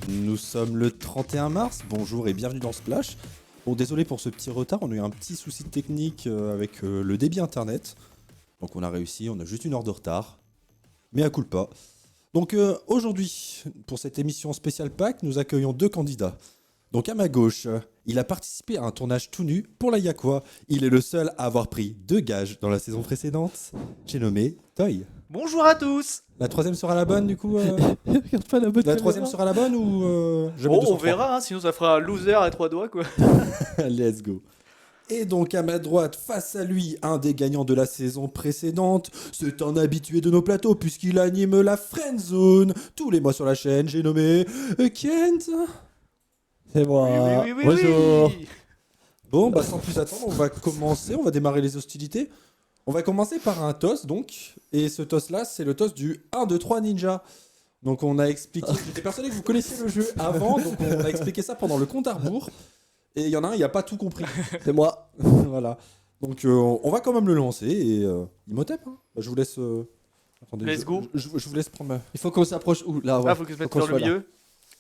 Nous sommes le 31 mars, bonjour et bienvenue dans Splash. Bon, désolé pour ce petit retard, on a eu un petit souci technique avec le débit internet. Donc on a réussi, on a juste une heure de retard. Mais à culpa. Donc aujourd'hui, pour cette émission spéciale Pâques, nous accueillons deux candidats. Donc à ma gauche, il a participé à un tournage tout nu pour la Yakwa. Il est le seul à avoir pris 2 gages dans la saison précédente. J'ai nommé Toy. Bonjour à tous. La troisième sera la bonne du coup Regarde pas la bonne La troisième sera la bonne ou je mets Bon, 2 sur on 3? verra, hein, sinon ça fera un loser à 3 doigts quoi. Let's go. Et donc à ma droite, face à lui, un des gagnants de la saison précédente. C'est un habitué de nos plateaux puisqu'il anime la Friend Zone tous les mois sur la chaîne. J'ai nommé Kent. C'est moi. Oui. Bonjour. Bon, bah sans plus attendre, on va commencer, on va démarrer les hostilités. On va commencer par un toss donc. Et ce toss là, c'est le toss du 1, 2, 3 ninja. Donc on a expliqué, j'étais persuadé que vous connaissiez le jeu avant, donc on a expliqué ça pendant le compte à rebours. Et il y en a un, il n'a pas tout compris. C'est moi. Voilà. Donc on va quand même le lancer et Imhotep, hein. Bah, je vous laisse. Attendez, Let's go. Je vous laisse prendre ma. Il faut qu'on s'approche où là, ouais. Ah, faut que je mette qu'on dans le soit là. milieu.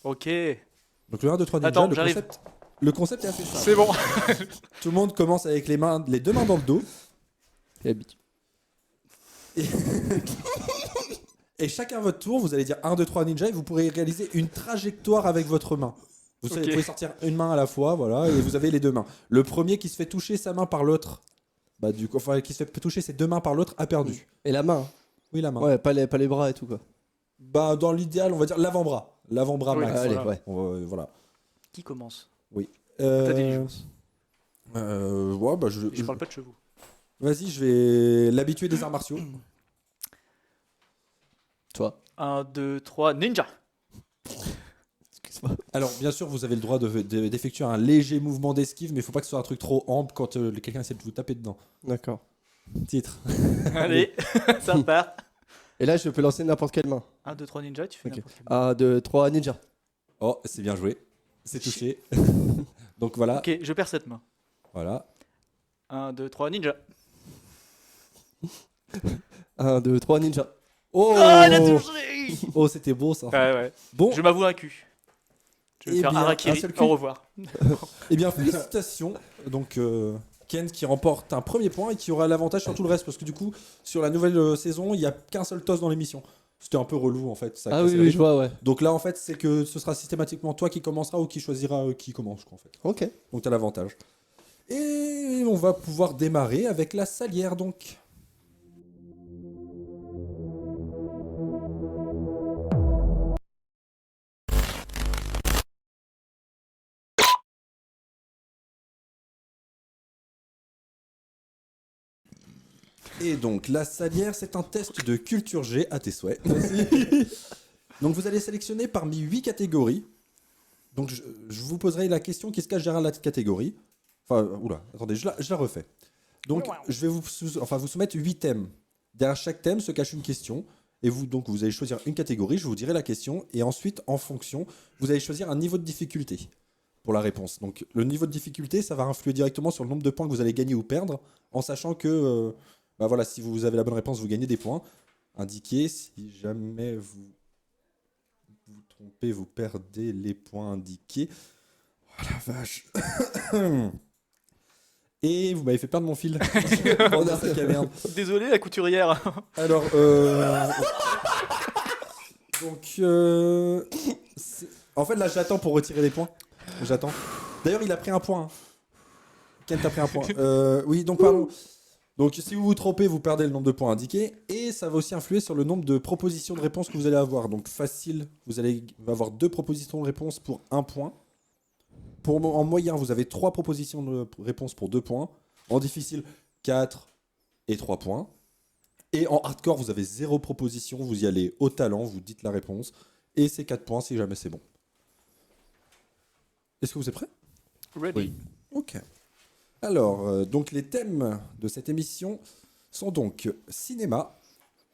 Ok, Donc le 1, 2, 3 ninja, Attends, le j'arrive. concept est assez simple. c'est bon. Tout le monde commence avec les 2 mains dans le dos. C'est l'habitude. Et chacun à votre tour, vous allez dire 1, 2, 3 ninja et vous pourrez réaliser une trajectoire avec votre main. Vous Ok. pouvez sortir une main à la fois, voilà, et vous avez les 2 mains. Le premier qui se fait toucher sa main par l'autre, bah du coup, enfin qui se fait toucher ses 2 mains par l'autre a perdu. Et la main. Oui, la main. Ouais, pas les bras et tout quoi. Bah dans l'idéal, on va dire l'avant-bras. L'avant-bras Oui, max. Allez, voilà. ouais. Voilà. Qui commence Euh, Ta diligence. Ouais, bah Je parle pas de chevaux. Vas-y, je vais l'habituer des arts martiaux. Toi. 1, 2, 3, ninja. Excuse-moi. Alors, bien sûr, vous avez le droit d'effectuer un léger mouvement d'esquive, mais il faut pas que ce soit un truc trop ample quand quelqu'un essaie de vous taper dedans. D'accord. Titre. Allez, ça part. Et là, je peux lancer n'importe quelle main. 1, 2, 3, ninja, tu fais Ok. n'importe quelle. 1, 2, 3, ninja. Oh, c'est bien joué. C'est touché. Donc voilà. Ok, je perds cette main. Voilà. 1, 2, 3, ninja. 1, 2, 3, ninja. Oh, Ah, il a touché. oh, c'était beau ça. Ouais. Bon, Je m'avoue vaincu. Je vais Eh faire bien, un un harakiri. seul cul. Au revoir. eh bien, félicitations. Donc, Kent qui remporte un premier point et qui aura l'avantage sur tout le reste parce que du coup, sur la nouvelle saison, il n'y a qu'un seul toss dans l'émission. C'était un peu relou en fait. Ça Ah cassait oui, le oui, rythme. je vois, ouais. Donc là, en fait, c'est que ce sera systématiquement toi qui commencera ou qui choisira qui commence, quoi, en fait. Ok. Donc t'as l'avantage. Et on va pouvoir démarrer avec la salière, donc. Et donc, la salière, c'est un test de culture G à tes souhaits. Donc, vous allez sélectionner parmi 8 catégories. Donc, je vous poserai la question qui se cache derrière la catégorie. Enfin, oula, attendez, je la refais. Donc, je vais vous soumettre 8 thèmes. Derrière chaque thème se cache une question. Et vous allez choisir une catégorie, je vous dirai la question. Et ensuite, en fonction, vous allez choisir un niveau de difficulté pour la réponse. Donc, le niveau de difficulté, ça va influer directement sur le nombre de points que vous allez gagner ou perdre, en sachant que, bah voilà, si vous avez la bonne réponse, vous gagnez des points. Indiqué, si jamais vous vous trompez, vous perdez les points indiqués. Oh la vache. Et vous m'avez fait perdre mon fil. Bande de sac à merde. Désolé, la couturière. Alors, donc, en fait, là, j'attends pour retirer les points. J'attends. D'ailleurs, il a pris un point. Kent a pris un point. Oui, donc, pardon. Donc, si vous vous trompez, vous perdez le nombre de points indiqués. Et ça va aussi influer sur le nombre de propositions de réponses que vous allez avoir. Donc, facile, vous allez avoir 2 propositions de réponse pour 1 point. En moyen, vous avez 3 propositions de réponse pour 2 points. En difficile, 4, et 3 points. Et en hardcore, vous avez 0 proposition. Vous y allez au talent, vous dites la réponse. Et c'est 4 points si jamais c'est bon. Est-ce que vous êtes prêts? Ready. Oui. Ok. Alors, donc les thèmes de cette émission sont donc cinéma,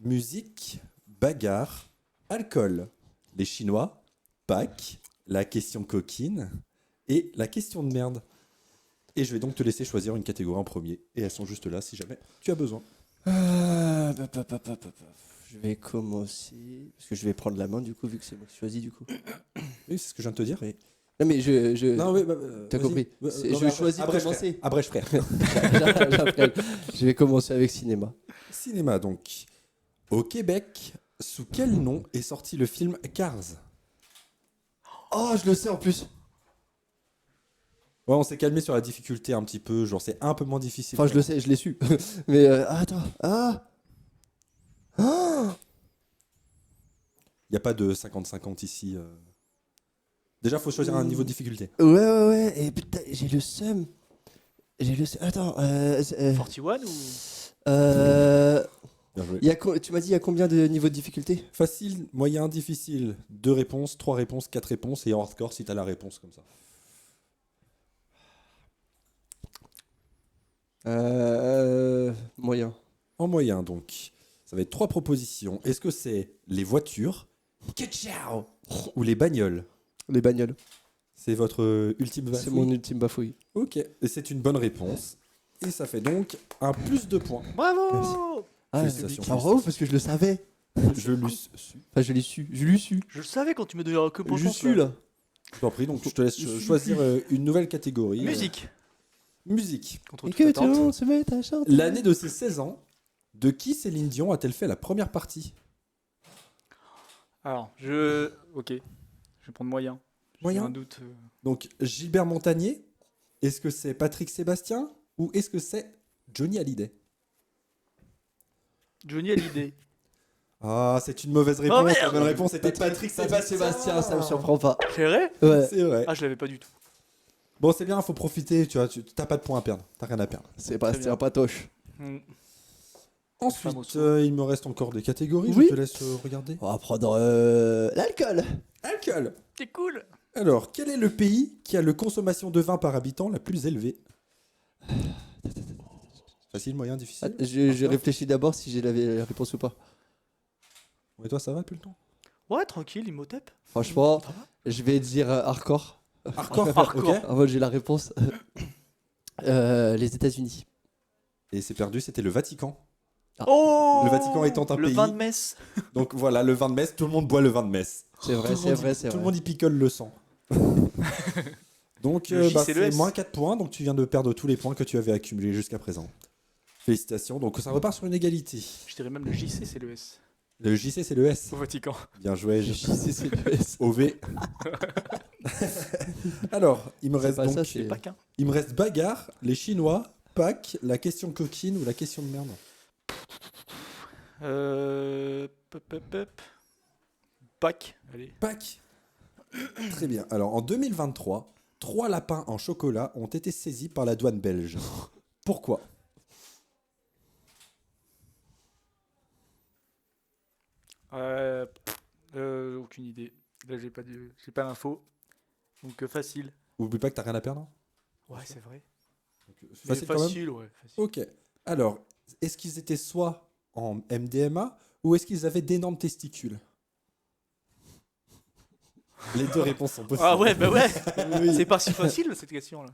musique, bagarre, alcool, les Chinois, Pâques, la question coquine et la question de merde. Et je vais donc te laisser choisir une catégorie en premier. Et elles sont juste là si jamais tu as besoin. Je vais commencer. Parce que je vais prendre la main du coup, vu que c'est moi qui choisis du coup. Oui, c'est ce que je viens de te dire. Oui. Non, mais je. Non, oui, T'as vas-y. compris. Non, Je mais choisis de abrège, commencer. frère. Abrège, frère. J'appelle. Je vais commencer avec cinéma. Cinéma, donc. Au Québec, sous quel nom est sorti le film Cars? Oh, je le sais en plus. Ouais, on s'est calmé sur la difficulté un petit peu. Genre, c'est un peu moins difficile. Enfin, je le sais, je l'ai su. Mais attends. Ah. Ah. Il n'y a pas de 50-50 ici. Déjà, faut choisir un niveau de difficulté. Ouais. Et putain, j'ai le seum. Attends. 41 ou. Bien joué. Tu m'as dit, il y a combien de niveaux de difficulté? Facile, moyen, difficile. 2 réponses, 3 réponses, 4 réponses. Et en hardcore si t'as la réponse comme ça. Moyen. En moyen, donc. Ça va être 3 propositions. Est-ce que c'est les voitures, Ketchao, ou les bagnoles? Les bagnoles. C'est votre ultime C'est bafouille? mon ultime bafouille. Ok, et c'est une bonne réponse. Et ça fait donc un plus de points. Bravo. Ah, Félicitations, bravo, parce que je le savais. Je l'ai su. Enfin, je l'ai su. Je l'ai su. Je le savais quand tu me donnais que pour Je suis là. Je t'en prie, donc je te laisse choisir une nouvelle catégorie. Musique. Musique. Contre Et toute que tout attente. le monde se met à chanter. L'année de ses 16 ans, de qui Céline Dion a-t-elle fait la première partie? Alors, Ok. Je vais prendre moyen. J'ai Moyen. un doute. Donc Gilbert Montagnier, est-ce que c'est Patrick Sébastien ou est-ce que c'est Johnny Hallyday? Johnny Hallyday. Ah, c'est une mauvaise réponse. merde. La bonne réponse était Patrick Sébastien, ça me surprend pas. C'est vrai? Ouais, C'est vrai. Ah, je l'avais pas du tout. Bon, c'est bien, faut profiter, tu vois, tu t'as pas de points à perdre, t'as rien à perdre. Sébastien Patoche. Hmm. Ensuite, Famoso. il me reste encore des catégories, Oui. je te laisse regarder. On va prendre l'alcool. Alcool. C'est cool. Alors, quel est le pays qui a la consommation de vin par habitant la plus élevée? Facile, moyen, difficile? Je réfléchis d'abord si j'ai la réponse ou pas. Et toi, ça va depuis le temps? Ouais, tranquille, Imhotep. Franchement, je vais dire hardcore. Hardcore, Hardcore. ok. En mode, j'ai la réponse. Les États-Unis. Et c'est perdu, c'était le Vatican. Oh, Le Vatican étant un le pays. vin de messe. Donc voilà, le vin de messe, tout le monde boit le vin de messe. C'est vrai, Tout le c'est monde vrai, y- c'est Tout le vrai. monde y picole le sang. Donc Le J, c'est le c'est S. moins 4 points, donc tu viens de perdre tous les points que tu avais accumulés jusqu'à présent. Félicitations, donc ça repart sur une égalité. Je dirais même le JC, c'est le S. Le JC c'est le S. Au Vatican. Bien joué, C'est le S. OV. Alors, il me C'est reste pas donc ça, c'est- Pas qu'un. il me reste bagarre, les Chinois, Pâques, la question coquine ou la question de merde. Pop. Pâques. Allez. Pâques. Très bien. Alors en 2023, 3 lapins en chocolat ont été saisis par la douane belge. Pourquoi? Aucune idée. Là, j'ai pas l'info. Donc facile. Oublie pas que t'as rien à perdre. Ouais, c'est vrai. Donc, Mais facile quand même. facile, ouais. Facile. Ok. Alors, est-ce qu'ils étaient soit en MDMA ou est-ce qu'ils avaient d'énormes testicules? Les deux réponses sont possibles. Ah ouais, bah ouais. Oui. C'est pas si facile cette question là.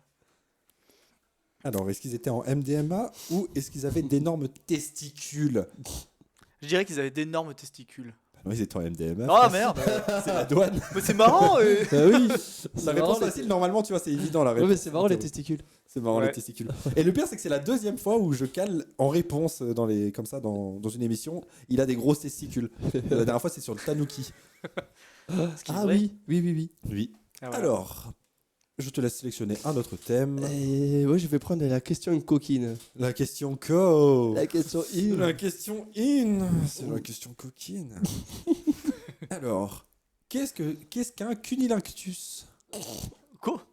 Alors, est-ce qu'ils étaient en MDMA ou est-ce qu'ils avaient d'énormes testicules? Je dirais qu'ils avaient d'énormes testicules. Non, ils étaient en MDMA. Ah facile. merde. C'est la douane. Mais c'est marrant. Ah oui. La C'est réponse marrant, facile, normalement, tu vois, c'est évident la Ouais, réponse. mais c'est marrant les testicules. C'est marrant Ouais. les testicules. Et le pire, c'est que c'est la deuxième fois où je cale en réponse comme ça dans une émission. Il a des grosses testicules. La dernière fois, c'est sur le Tanuki. Ce qui est Ah vrai. oui. Oui. Ah, voilà. Alors, je te laisse sélectionner un autre thème. Et ouais, je vais prendre la question coquine. La question co. La question in. La question in. C'est la question coquine. Alors, qu'est-ce qu'un cunnilingus? Quoi?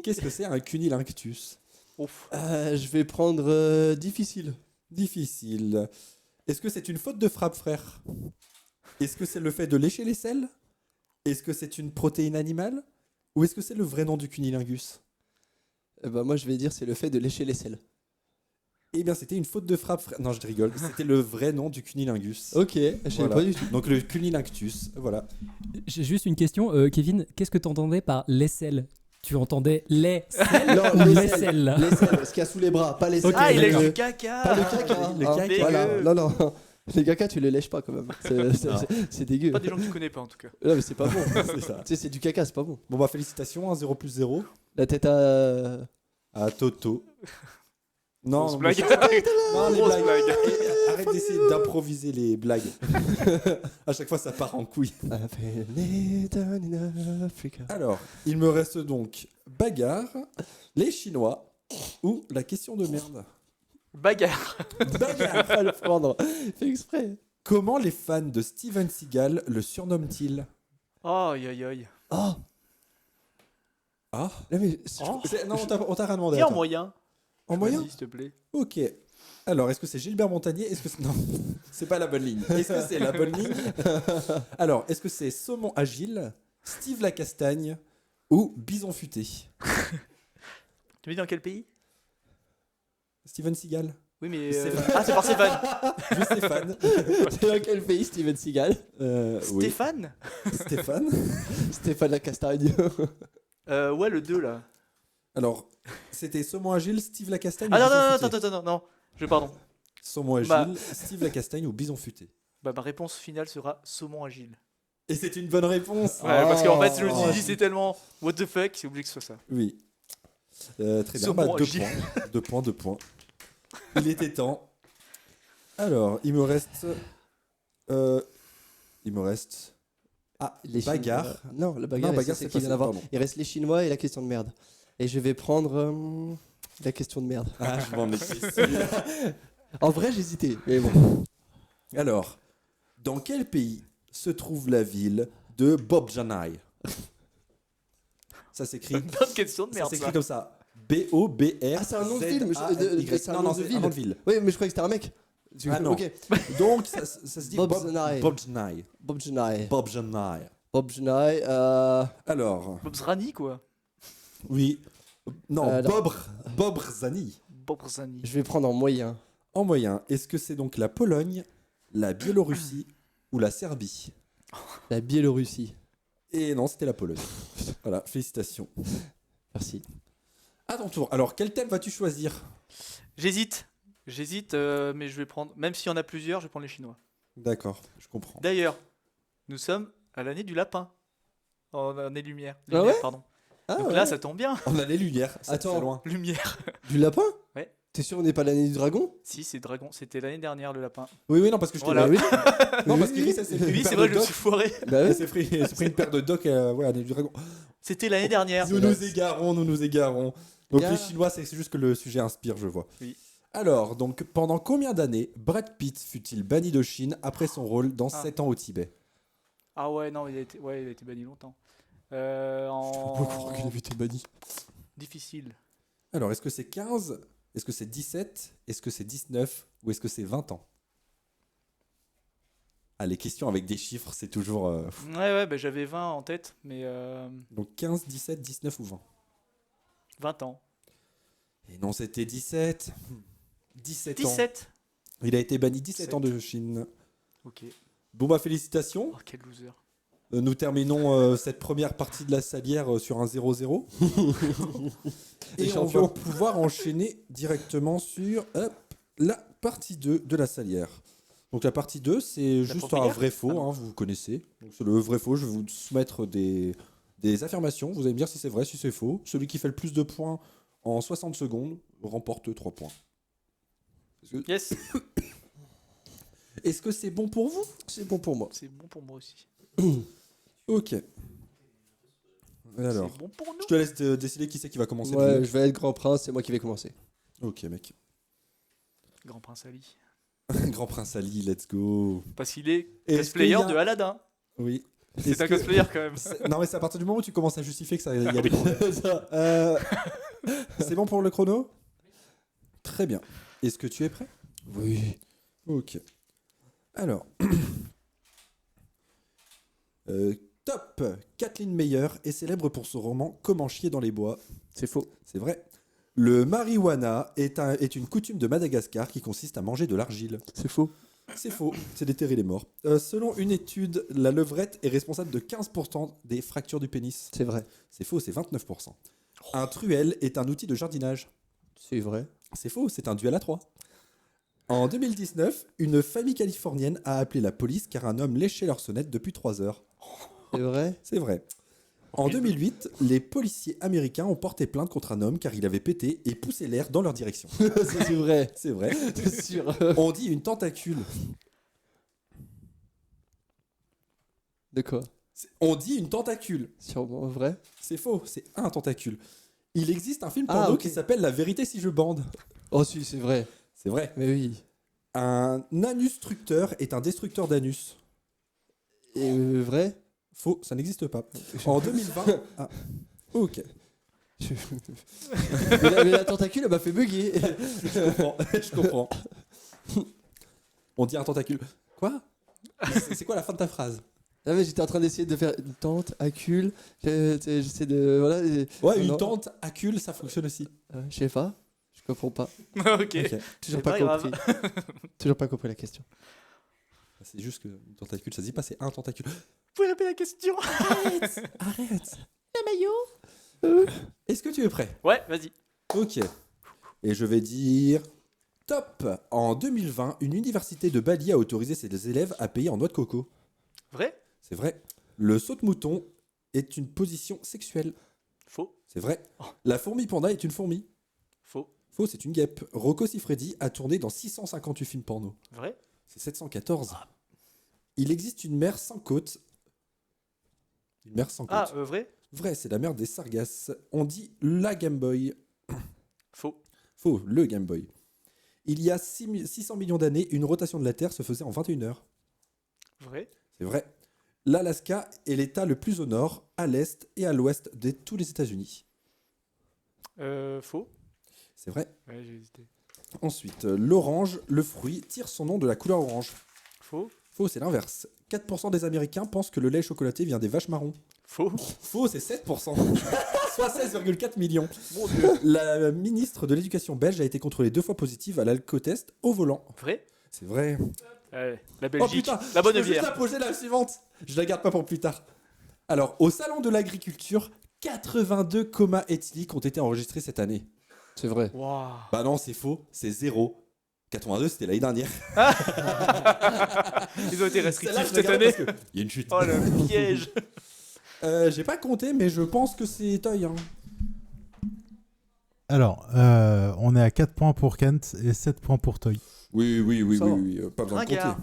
Qu'est-ce que c'est un cunnilingus? Ouf. Je vais prendre difficile. Difficile. Est-ce que c'est une faute de frappe, frère? Est-ce que c'est le fait de lécher les selles? Est-ce que c'est une protéine animale? Ou est-ce que c'est le vrai nom du cunilingus? Moi, je vais dire c'est le fait de lécher les selles. Eh bien, c'était une faute de frappe, frère. Non, je rigole. C'était le vrai nom du cunilingus. Ok, je savais Voilà. pas du tout. Donc le cunilinctus, voilà. J'ai juste une question, Kevin. Qu'est-ce que tu entendais par l'aisselle? Tu entendais les selles Non, ou les l'aisselle? Les selles, ce qu'il y a sous les bras, pas les selles. Ok, Ah, il lèche d'accord. du caca. Pas le caca. Le hein. caca. Voilà. Non, non. Les caca, tu les lèches pas quand même. C'est dégueu. Pas des gens que tu connais pas en tout cas. Non, mais c'est pas bon. C'est ça. Tu sais, c'est du caca, c'est pas bon. Bon bah félicitations, 0 plus 0 La tête à. à Toto. Non, Grosse non, blague. non, les Grosse blagues. blague. Arrête d'essayer d'improviser les blagues. À chaque fois ça part en couille. Alors, il me reste donc bagarre, les Chinois ou la question de merde. Bagarre. Bagarre. À le prendre. Fait exprès. Comment les fans de Steven Seagal le surnomment-ils? Oh, aïe aïe aïe. Oh. Ah Non, mais. Oh. Non, on t'a rien demandé. Et en attends. moyen. En moyen? Vas-y, s'il te plaît. Ok. Alors, est-ce que c'est Gilbert Montagnier? Est-ce que c'est... Non, c'est pas la bonne ligne. Est-ce que c'est la bonne ligne? Alors, est-ce que c'est Saumon Agile, Steve Lacastagne ou Bison Futé? Tu me dis dans quel pays? Steven Seagal. Oui, mais. Stéphane. Ah, c'est par Stéphane. Juste Stéphane. C'est dans quel pays, Steven Seagal? Oui. Stéphane. Stéphane. Stéphane la castagne. Ouais, le 2 là. Alors, c'était Saumon Agile, Steve Lacastagne Ah ou non, Bison non, Futé? attends, non. Pardon. Saumon Agile, Bah. Steve Lacastagne ou Bison Futé? Bah, ma réponse finale sera saumon agile. Et c'est une bonne réponse. Ouais, parce qu'en fait, je me Oh. suis dit, c'est tellement. What the fuck, c'est obligé que ce soit ça. Oui. Très bien. Saumon Bah, 2 agile. points. 2 points, 2 points. Il était temps. Alors, il me reste. Il me reste. Ah, Les bagarre. Chinois. Non, la bagarre, Non, bagarre, c'est c'est qui vient passé, d'avoir. pardon. Il reste les Chinois et la question de merde. Et je vais prendre la question de merde. Ah, je m'en étais sûr. En vrai, j'hésitais, mais bon. Alors, dans quel pays se trouve la ville de Bobjanai? Ça s'écrit. Bonne question de Ça merde. s'écrit Ça. comme ça. B-O-B-R. Ah, c'est un nom de film, Z-A-N-Y. c'est un Non, nom non, de c'est ville. un nom de ville. Oui, mais je croyais que c'était un mec. Ah non. Ok. Donc, ça se dit Bobjanai. Bobjanai. Bobjanai. Bobjanai. Bobjanai. Alors, Bobzrani, quoi. oui. Non, Alors. Bobrzani. Bobzrani. Je vais prendre en moyen. En moyen, est-ce que c'est donc la Pologne, la Biélorussie ou la Serbie? La Biélorussie. Et non, c'était la Pologne. Voilà, félicitations. Merci. À ton tour. Alors, quel thème vas-tu choisir? J'hésite, mais je vais prendre. Même s'il y en a plusieurs, je vais prendre les Chinois. D'accord, je comprends. D'ailleurs, nous sommes à l'année du lapin. En année lumière. Ah Lumière, ouais pardon. Ah, Donc ouais. là, ça tombe bien. On a les lumières, ça Attends. fait loin. Lumière. Du lapin? Ouais. T'es sûr on n'est pas l'année du dragon? Si, c'est dragon. C'était l'année dernière, le lapin. Oui, oui, non, parce que je t'ai Voilà. Bah oui. Non, parce Oui, qu'Iris, elle s'est pris Oui, une c'est paire vrai, de je me docs. suis foiré. Bah Elle oui. s'est pris une paire de docs, ouais, du dragon. C'était l'année dernière. Nous nous égarons, nous nous égarons. Donc Bien. les Chinois, c'est juste que le sujet inspire, je vois. Oui. Alors, donc, pendant combien d'années Brad Pitt fut-il banni de Chine après son rôle dans Ah. 7 ans au Tibet? Ah ouais, non, il a été banni longtemps. Je peux En... pas croire qu'il avait été banni. Difficile. Alors, est-ce que c'est 15? Est-ce que c'est 17? Est-ce que c'est 19? Ou est-ce que c'est 20 ans? Ah, les questions avec des chiffres, c'est toujours... Ouais, bah, j'avais 20 en tête, mais Donc 15, 17, 19 ou 20? 20 ans. Et non, c'était 17. 17 ans. 17. Il a été banni 17 17. ans de Chine. Ok. Bon bah félicitations. Oh, quel loser. Nous terminons cette première partie de la salière sur un 0-0. Et Les on champions. va pouvoir enchaîner directement sur la partie 2 de la salière. Donc la partie 2, c'est juste un première vrai-faux, Ah non. vous connaissez. Donc c'est le vrai-faux, je vais vous soumettre des affirmations. Vous allez me dire si c'est vrai, si c'est faux. Celui qui fait le plus de points en 60 secondes remporte 3 points. Yes. Est-ce que c'est bon pour vous? C'est bon pour moi. C'est bon pour moi aussi. Ok. Alors, C'est bon pour nous. je te laisse décider qui c'est qui va commencer. le Ouais, jeu. je vais être grand prince, c'est moi qui vais commencer. Ok, mec. Grand Prince Ali. Grand Prince Ali, let's go. Parce qu'il est Est-ce cosplayer qu'il y a- de Aladdin. Oui. C'est Est-ce un que- cosplayer quand même. Non, mais c'est à partir du moment où tu commences à justifier que ça y a des problèmes. C'est bon pour le chrono? Très bien. Est-ce que tu es prêt? Oui. Ok. Alors. Top. Kathleen Meyer est célèbre pour son roman Comment chier dans les bois. C'est faux. C'est vrai. Le marijuana est une coutume de Madagascar qui consiste à manger de l'argile. C'est faux. C'est faux, c'est déterrer les morts. Selon une étude, la levrette est responsable de 15% des fractures du pénis. C'est vrai. C'est faux, c'est 29%. Un truelle est un outil de jardinage. C'est vrai. C'est faux, c'est un duel à 3. En 2019, une famille californienne a appelé la police car un homme léchait leur sonnette depuis 3 heures. C'est vrai. C'est vrai. En 2008, les policiers américains ont porté plainte contre un homme car il avait pété et poussé l'air dans leur direction. C'est vrai. C'est vrai. C'est sûr. On dit une tentacule. De quoi? On dit une tentacule. Sûrement vrai. C'est faux, c'est un tentacule. Il existe un film Ah, porno ok. qui s'appelle La vérité si je bande. Oh si, c'est vrai. C'est vrai. Mais oui. Un anus-structeur est un destructeur d'anus. Et vrai. Faux, ça n'existe pas. En 2020... Ah, ok. Mais la tentacule, elle m'a fait bugger. Je comprends. Je comprends. On dit un tentacule. Quoi? C'est quoi la fin de ta phrase? Ah mais j'étais en train d'essayer de faire une tentacule. J'essaie de... Voilà. Ouais, une Non. tentacule, ça fonctionne aussi. Je sais pas. Je comprends pas. Ok. Ok. Toujours C'est pas pas grave. compris. Toujours pas compris la question. C'est juste que une tentacule, ça se dit pas, c'est un tentacule. Vous pouvez répéter la question? Arrête. Le maillot. Est-ce que tu es prêt? Ouais, vas-y. Ok. Et je vais dire... Top. En 2020, une université de Bali a autorisé ses élèves à payer en noix de coco. Vrai? C'est vrai. Le saute-mouton est une position sexuelle. Faux. C'est vrai. Oh. La fourmi panda est une fourmi. Faux. Faux, c'est une guêpe. Rocco Siffredi a tourné dans 658 films porno. Vrai? C'est 714. Il existe une mer sans côte. Une mer sans côte. Ah, vrai? Vrai, c'est la mer des Sargasses. On dit la Game Boy. Faux. Faux, le Game Boy. Il y a 600 millions d'années, une rotation de la Terre se faisait en 21 heures. Vrai? C'est vrai. L'Alaska est l'état le plus au nord, à l'est et à l'ouest de tous les États-Unis. Faux. C'est vrai. Ouais, j'ai hésité. Ensuite, l'orange, le fruit, tire son nom de la couleur orange. Faux. Faux, c'est l'inverse. 4% des Américains pensent que le lait chocolaté vient des vaches marrons. Faux. Faux, c'est 7%. Soit 16,4 millions. Mon Dieu. La ministre de l'Éducation belge a été contrôlée 2 fois positive à l'alcotest au volant. Vrai? C'est vrai. Ouais, la Oh Belgique. putain, la bonne je peux juste bière. la poser la suivante. Je la garde pas pour plus tard. Alors, au salon de l'agriculture, 82 comas éthyliques ont été enregistrés cette année. C'est vrai. Waouh. Bah non, c'est faux, c'est 0. 82, c'était l'année dernière. Ils ont été Celle-là, restrictifs je cette regarde année. parce que il y a une chute. Oh le piège. J'ai pas compté, mais je pense que c'est Toy. Hein. Alors, on est à 4 points pour Kent et 7 points pour Toy. Oui, Ça va. pas besoin de Ringard.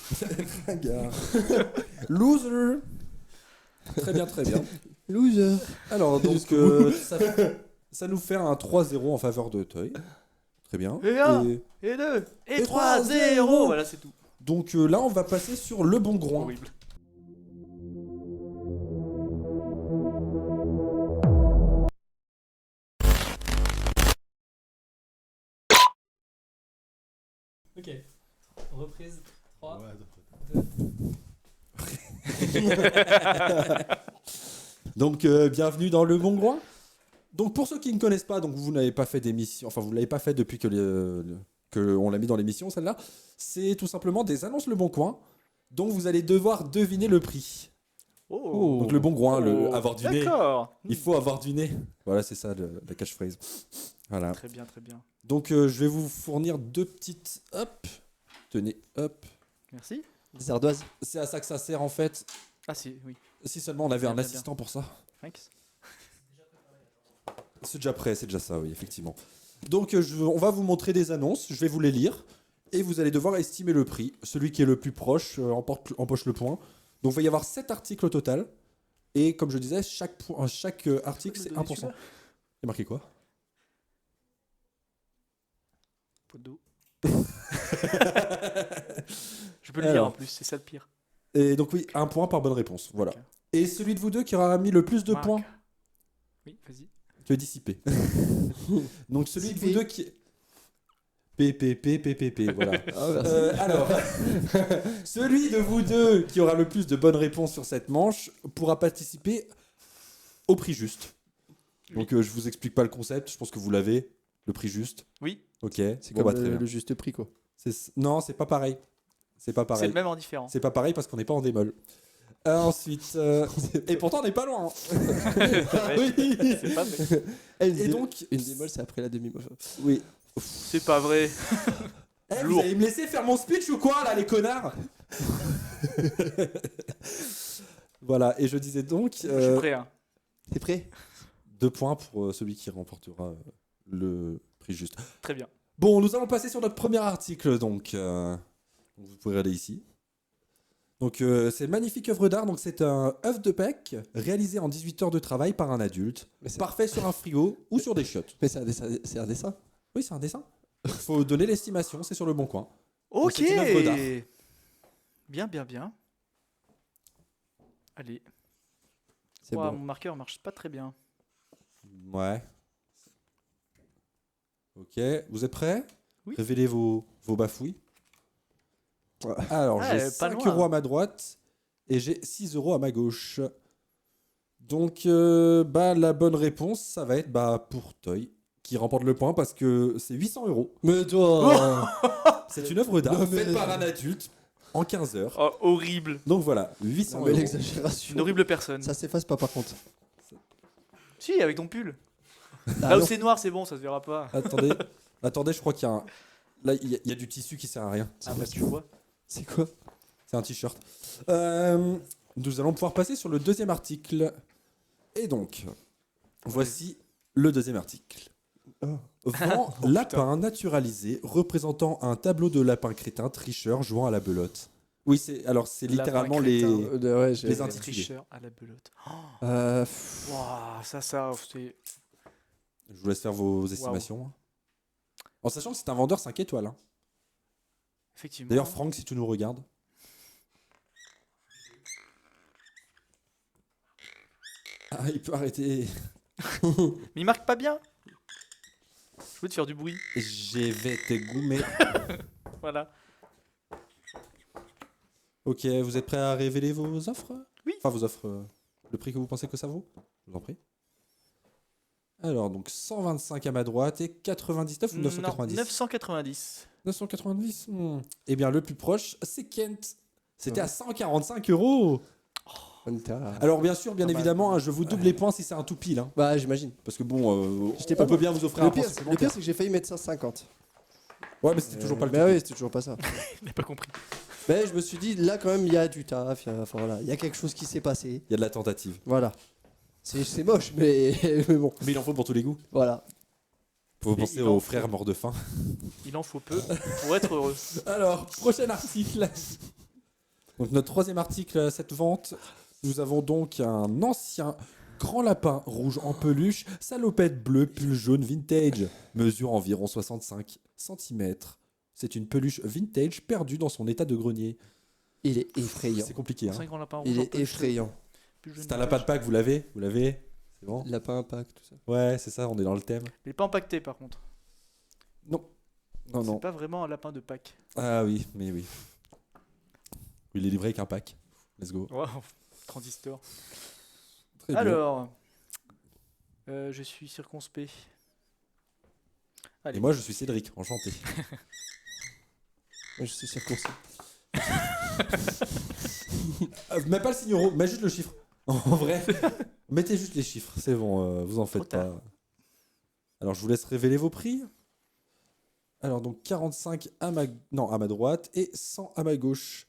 compter. Ringard. Loser. Très bien, très bien. Loser. Alors, donc, ça nous fait un 3-0 en faveur de Toy. Très bien. Et un. Et Et 2. Et Et 3, 3-0. 0. Voilà, c'est tout. donc là, on va passer sur le bon groin. Horrible. Ok. Reprise 3. Donc, bienvenue dans le bon groin. Donc, pour ceux qui ne connaissent pas, donc vous n'avez pas fait d'émission, enfin, vous l'avez pas fait depuis que on l'a mis dans l'émission, celle-là. C'est tout simplement des annonces Le Bon Coin, dont vous allez devoir deviner le prix. Oh. Donc, le bon groin, Oh. avoir du nez. D'accord. Il faut avoir du nez. Voilà, c'est ça la catchphrase. Voilà. Très bien, très bien. Donc, je vais vous fournir 2 petites. Hop. Tenez, hop. Merci. Des ardoises. C'est à ça que ça sert en fait. Ah si, oui. Si seulement on avait Bien, un bien, assistant pour ça. Thanks. C'est déjà prêt, c'est déjà ça, oui, effectivement. Donc, on va vous montrer des annonces, je vais vous les lire, et vous allez devoir estimer le prix. Celui qui est le plus proche empoche le point. Donc, il va y avoir 7 articles au total, et comme je disais, chaque article, c'est 1%. Il y a marqué quoi? Pot d'eau. Je peux le dire Alors. en plus, c'est ça le pire. Et donc, oui, 1 point par bonne réponse, voilà. Ok. Et celui de vous deux qui aura mis le plus de Marc. points, Oui, vas-y. tu es dissipé. Donc, celui de vous deux qui... PPP, voilà. Ah, merci. Alors, celui de vous deux qui aura le plus de bonnes réponses sur cette manche pourra participer au prix juste. Donc je vous explique pas le concept, je pense que vous l'avez, le prix juste. Oui, Ok, C'est bon, comme très bien. le juste prix, quoi. Non, c'est pas pareil. C'est pas c'est pareil. le même en différent. C'est pas pareil parce qu'on n'est pas en démol. Ensuite, et pourtant on n'est pas loin. hein. Oui. C'est pas vrai. Et donc, Une démol, c'est après la demi-molle. oui. C'est pas vrai. Eh, vous Lourd. allez me laisser faire mon speech ou quoi là, les connards? Voilà, et je disais donc Je suis prêt. Hein. T'es prêt? 2 points pour celui qui remportera le prix juste. Très bien. Bon, nous allons passer sur notre premier article, donc vous pouvez aller ici. Donc c'est une magnifique œuvre d'art, donc c'est un œuf de Pâques réalisé en 18 heures de travail par un adulte, Mais c'est parfait sur un frigo ou sur des chiottes. mais c'est un dessin. Oui, c'est un dessin. Il faut donner l'estimation, c'est sur le bon coin. Ok. c'est une œuvre d'art. Bien, bien, bien. Allez. C'est Ouah, bon. mon marqueur marche pas très bien. Ouais. Ok, vous êtes prêts? Oui. Révélez vos bafouilles. Ouais. Alors, Ah, j'ai pas 5 loin. euros à ma droite et j'ai 6 euros à ma gauche. Donc, la bonne réponse, ça va être pour Toy, qui remporte le point parce que c'est 800 euros. Mais toi C'est une œuvre d'art Non, mais- faite par un adulte en 15 heures. Oh, horrible. Donc voilà, 800 Non, mais euros. l'exagération. Une horrible personne. Ça s'efface pas, par contre. Si, avec ton pull. Ah, Là où non. c'est noir, c'est bon, ça se verra pas. Attendez, je crois qu'il y a un... Là, il y a du tissu qui sert à rien. Ah bah tu vois. C'est quoi? C'est un t-shirt. Nous allons pouvoir passer sur le deuxième article. Et donc, voici le deuxième article. Oh. Vent lapin naturalisé représentant un tableau de lapin crétin tricheur jouant à la belote. Oui, c'est littéralement Lapin les... crétin. Ouais, Les Les intitulés. tricheurs à la belote. pff, Waouh, ça, c'est. Je vous laisse faire vos estimations. En sachant que c'est un vendeur 5 étoiles. hein. Effectivement. D'ailleurs, Franck, si tu nous regardes. Ah, il peut arrêter. Mais il marque pas bien. Je veux te faire du bruit. Je vais te goumer. Voilà. Ok, vous êtes prêts à révéler vos offres? Oui. Enfin, vos offres, le prix que vous pensez que ça vaut? Je vous en prie. Alors, donc 125 à ma droite et 99 ou 990? Non, 990. 990 Eh bien, le plus proche, c'est Kent. C'était à 145 euros. on était à- Alors, bien sûr, bien Pas mal. évidemment, hein, je vous double les points si c'est un tout pile. hein. Bah, j'imagine. Parce que bon, J'étais on pas peut loin. bien vous offrir Le un pire, point c'est supplémentaire. que j'ai failli mettre 150. Ouais, mais c'était toujours pas le Bah tout oui, pile. c'était toujours pas ça. Il n'a pas compris. Mais je me suis dit, là, quand même, il y a du taf. Enfin, voilà, il y a quelque chose qui s'est passé. Il y a de la tentative. Voilà. C'est moche, mais, mais bon, Mais il en faut pour tous les goûts. voilà. Faut Mais penser il en aux faut. frères morts de faim. Il en faut peu pour être heureux. Alors, prochain article. Donc, notre troisième article à cette vente, nous avons donc un ancien grand lapin rouge en peluche, salopette bleue, pull jaune vintage, mesure environ 65 cm. C'est une peluche vintage perdue dans son état de grenier. Il est effrayant. C'est compliqué, hein. 5 grands lapins rouges. Il en est peluche. effrayant. Plus jeune C'est un que lapin de l'âge. Pâques, vous l'avez? Vous l'avez? C'est bon? Lapin impact, tout ça. Ouais, c'est ça, on est dans le thème. Il est pas impacté par contre. Non. Non, C'est non. pas vraiment un lapin de Pâques. Ah oui, mais oui. Il est livré avec un pack. Let's go. Wow. Transistor. Très bien. Alors. Je suis circonspect. Et moi, je suis Cédric, enchanté. Moi, je suis circoncis. Mets pas le signe euro, mets juste le chiffre. En vrai, mettez juste les chiffres, c'est bon, vous en faites Trop tard. pas. Alors, je vous laisse révéler vos prix. Alors, donc 45 à ma droite et 100 à ma gauche.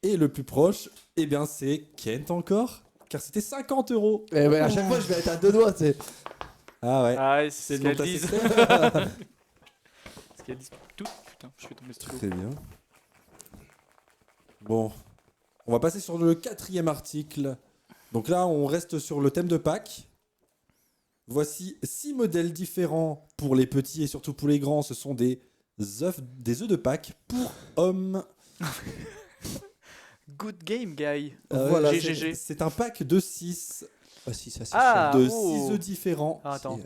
Et le plus proche, eh bien, c'est Kent encore, car c'était 50 euros. Eh ouais, à chaque fois, je vais être à deux doigts, tu sais. Ah ouais, Ah, c'est c'est ce le nom qu'elles de disent. ta Ce qu'elles disent tout. Putain, je suis tombé sur Très bien. Bon, on va passer sur le quatrième article. Donc là, on reste sur le thème de Pâques. Voici 6 modèles différents pour les petits et surtout pour les grands. Ce sont des œufs de Pâques pour hommes. Good game, guy. Voilà, GGG. c'est un pack de 6 Ah si, ça c'est Ah, de oh. 6 œufs différents. Ah, attends.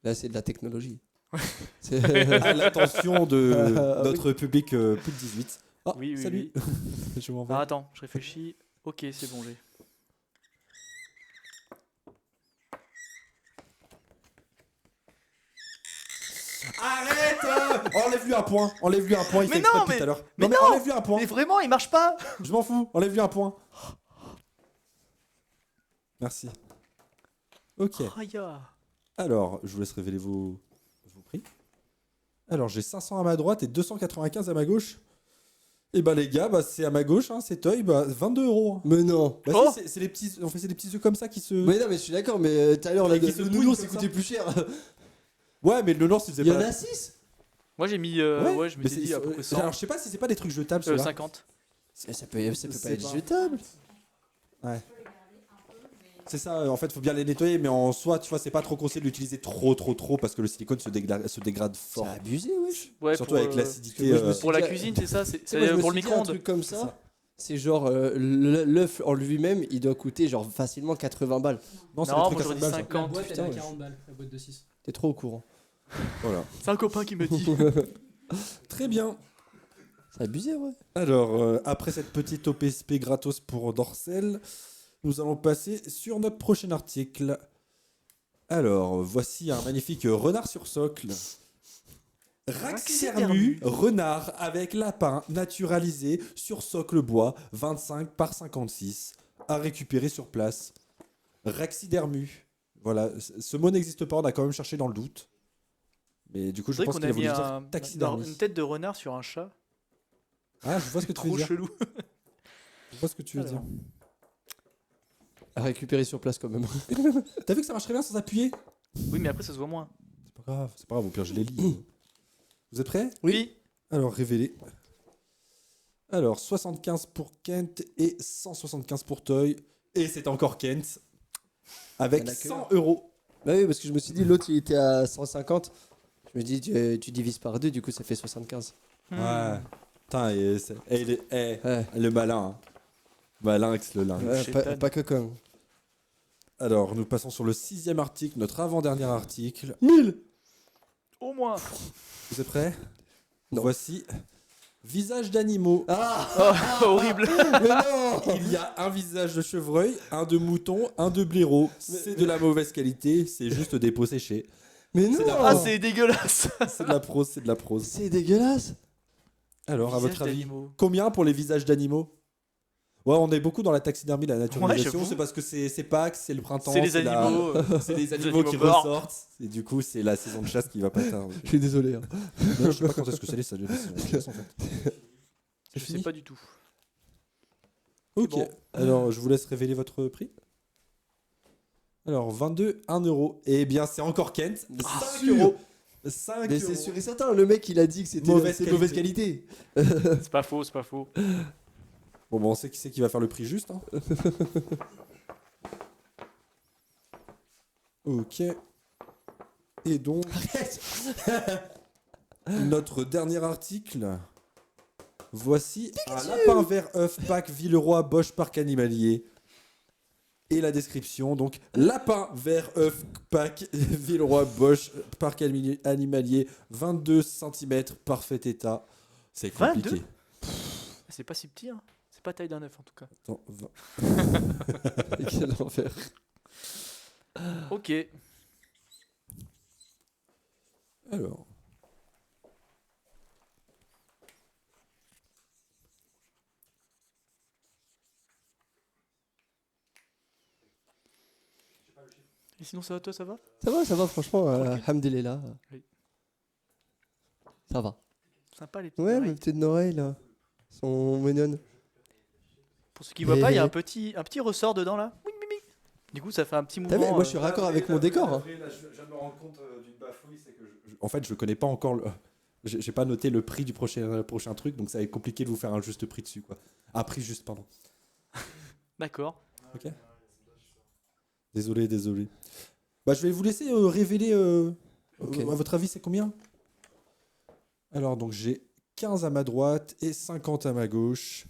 Là, c'est de la technologie. C'est- À l'attention de Ah, notre public plus de 18. Ah, Oui, oui, salut. Je m'en vais. Alors attends, je réfléchis. Ok, c'est bon, j'ai. Arrête enlève-lui un point. Enlève-lui un point. Il Mais fait exprès non, depuis tout à l'heure. mais Non, mais non enlève-lui un point. Mais vraiment, il marche pas. Je m'en fous. Enlève-lui un point. Merci. Ok. Aïe, ah. Alors, je vous laisse révéler vos prix. Alors, j'ai 500 à ma droite et 295 à ma gauche. Et bah les gars, bah, c'est à ma gauche, hein, c'est Toy, bah 22 €. Hein. Mais non. Bah, Oh si, c'est les petits, en fait, c'est des petits œufs comme ça qui se. Mais non, mais je suis d'accord, mais tout à l'heure, Et qui se le bouillent nounours, comme il ça. coûtait plus cher. Ouais, mais le Nord, il faisait Il y pas. en a 6. Moi j'ai mis. Ouais, Ouais, je mais m'étais c'est- dit à peu près 100. Alors, je sais pas si c'est pas des trucs jetables, ceux-là. 50. Ça peut pas C'est être pas- jetable. C'est ça, en fait, faut bien les nettoyer, mais en soi, tu vois, c'est pas trop conseillé de l'utiliser trop, parce que le silicone se dégrade fort. C'est abusé, wesh. Ouais, Surtout pour, avec euh, l'acidité. parce que moi, je me suis Pour la dit- cuisine, c'est ça. C'est Tu sais, moi, je me pour le suis dit, un micro-ondes. truc comme C'est ça, ça. c'est genre l'œuf en lui-même, il doit coûter genre facilement 80 balles. Non, c'est Non, des moi trucs à j'aurais dit 5 balles, ça. 50. boîte, putain, elle ouais. a 40 balles, la boîte de 6. T'es trop au courant. Voilà. C'est un copain qui me dit. Très bien. C'est abusé, ouais. Alors, après cette petite OPSP gratos pour Dorsel, nous allons passer sur notre prochain article. Alors, voici un magnifique renard sur socle. Raxidermu, renard avec lapin naturalisé sur socle bois 25 par 56 à récupérer sur place. Raxidermu. Voilà, ce mot n'existe pas, on a quand même cherché dans le doute. Mais du coup, je C'est vrai pense qu'on qu'il a a voulu mis dire taxidermie. une tête de renard sur un chat. Ah, je vois ce que tu veux Trop dire. chelou. Je vois ce que tu veux dire. Alors. À récupérer sur place quand même. T'as vu que ça marcherait bien sans appuyer? Oui, mais après ça se voit moins. C'est pas grave, au pire je les lis. Vous êtes prêts? Oui. Alors, révélez. Alors, 75 pour Kent et 175 pour Toy. Et c'est encore Kent. Avec Il y en a que 100 €. Bah oui, parce que je me suis dit, l'autre il était à 150. Je me dis, tu divises par 2, du coup ça fait 75. Ouais. Putain, Ouais. le malin. Hein. Malinx, le lynx. Ouais, Chétane. pas que con. Alors, nous passons sur le 6e article, notre avant-dernier article. 1000. Au moins. Vous êtes prêts? Non. Voici visage d'animaux. Ah Horrible. mais non. Il y a un visage de chevreuil, un de mouton, un de blaireau. C'est de la mauvaise qualité, c'est juste des peaux séchées. Mais non. C'est la- Ah, c'est dégueulasse. C'est de la prose, c'est de la prose. C'est dégueulasse. Alors, à Visage votre avis, d'animaux. combien pour les visages d'animaux? Ouais, on est beaucoup dans la taxidermie, la Ouais, naturalisation. j'avoue. c'est parce que c'est Pâques, c'est le printemps. C'est les animaux. C'est les les animaux animaux qui morts. ressortent. Et du coup, c'est la saison de chasse qui va pas tarder. Je suis désolé. hein. Non, je sais pas quand est-ce que c'est les saisons de chasse en fait. Je fini sais pas du tout. Ok. bon. Alors, je vous laisse révéler votre prix. Alors, 22, 1 €. Eh bien, c'est encore Kent. 5 sûr. €. 5 Mais c'est €. sûr et certain, le mec il a dit que c'était Mauvaise c'est mauvaise qualité. C'est pas faux, c'est pas faux. Bon, on sait qui c'est qui va faire le prix juste. Hein. Ok. Et donc, notre dernier article. Voici un lapin vert œuf pack Villeroy Bosch Parc Animalier. Et la description, donc, lapin vert œuf pack Villeroy Bosch Parc Animalier, 22 cm, parfait état. C'est compliqué. 22? C'est pas si petit, hein. C'est pas taille d'un œuf en tout cas. Attends, 20. Quel enfer. Ok. Alors. Et sinon, ça va, toi, ça va? Ça va, franchement, alhamdulillah. Oui. Ça va. Sympa les petites Ouais, oreilles. mes petites oreilles là. Sont mignonnes. Pour ceux qui voient pas, il y a un petit ressort dedans là. Oui, oui, oui. Du coup, ça fait un petit T'as mouvement. vu, moi je suis raccord avec mon décor. hein. Là, je viens de me rendre compte d'une bafouille, c'est que en fait, je connais pas encore le. J'ai pas noté le prix du prochain truc, donc ça va être compliqué de vous faire un juste prix dessus, quoi. Un prix juste, pardon. D'accord. Ok. Désolé. Bah, je vais vous laisser révéler. Ok. À votre avis, c'est combien? Alors, donc j'ai 15 à ma droite et 50 à ma gauche.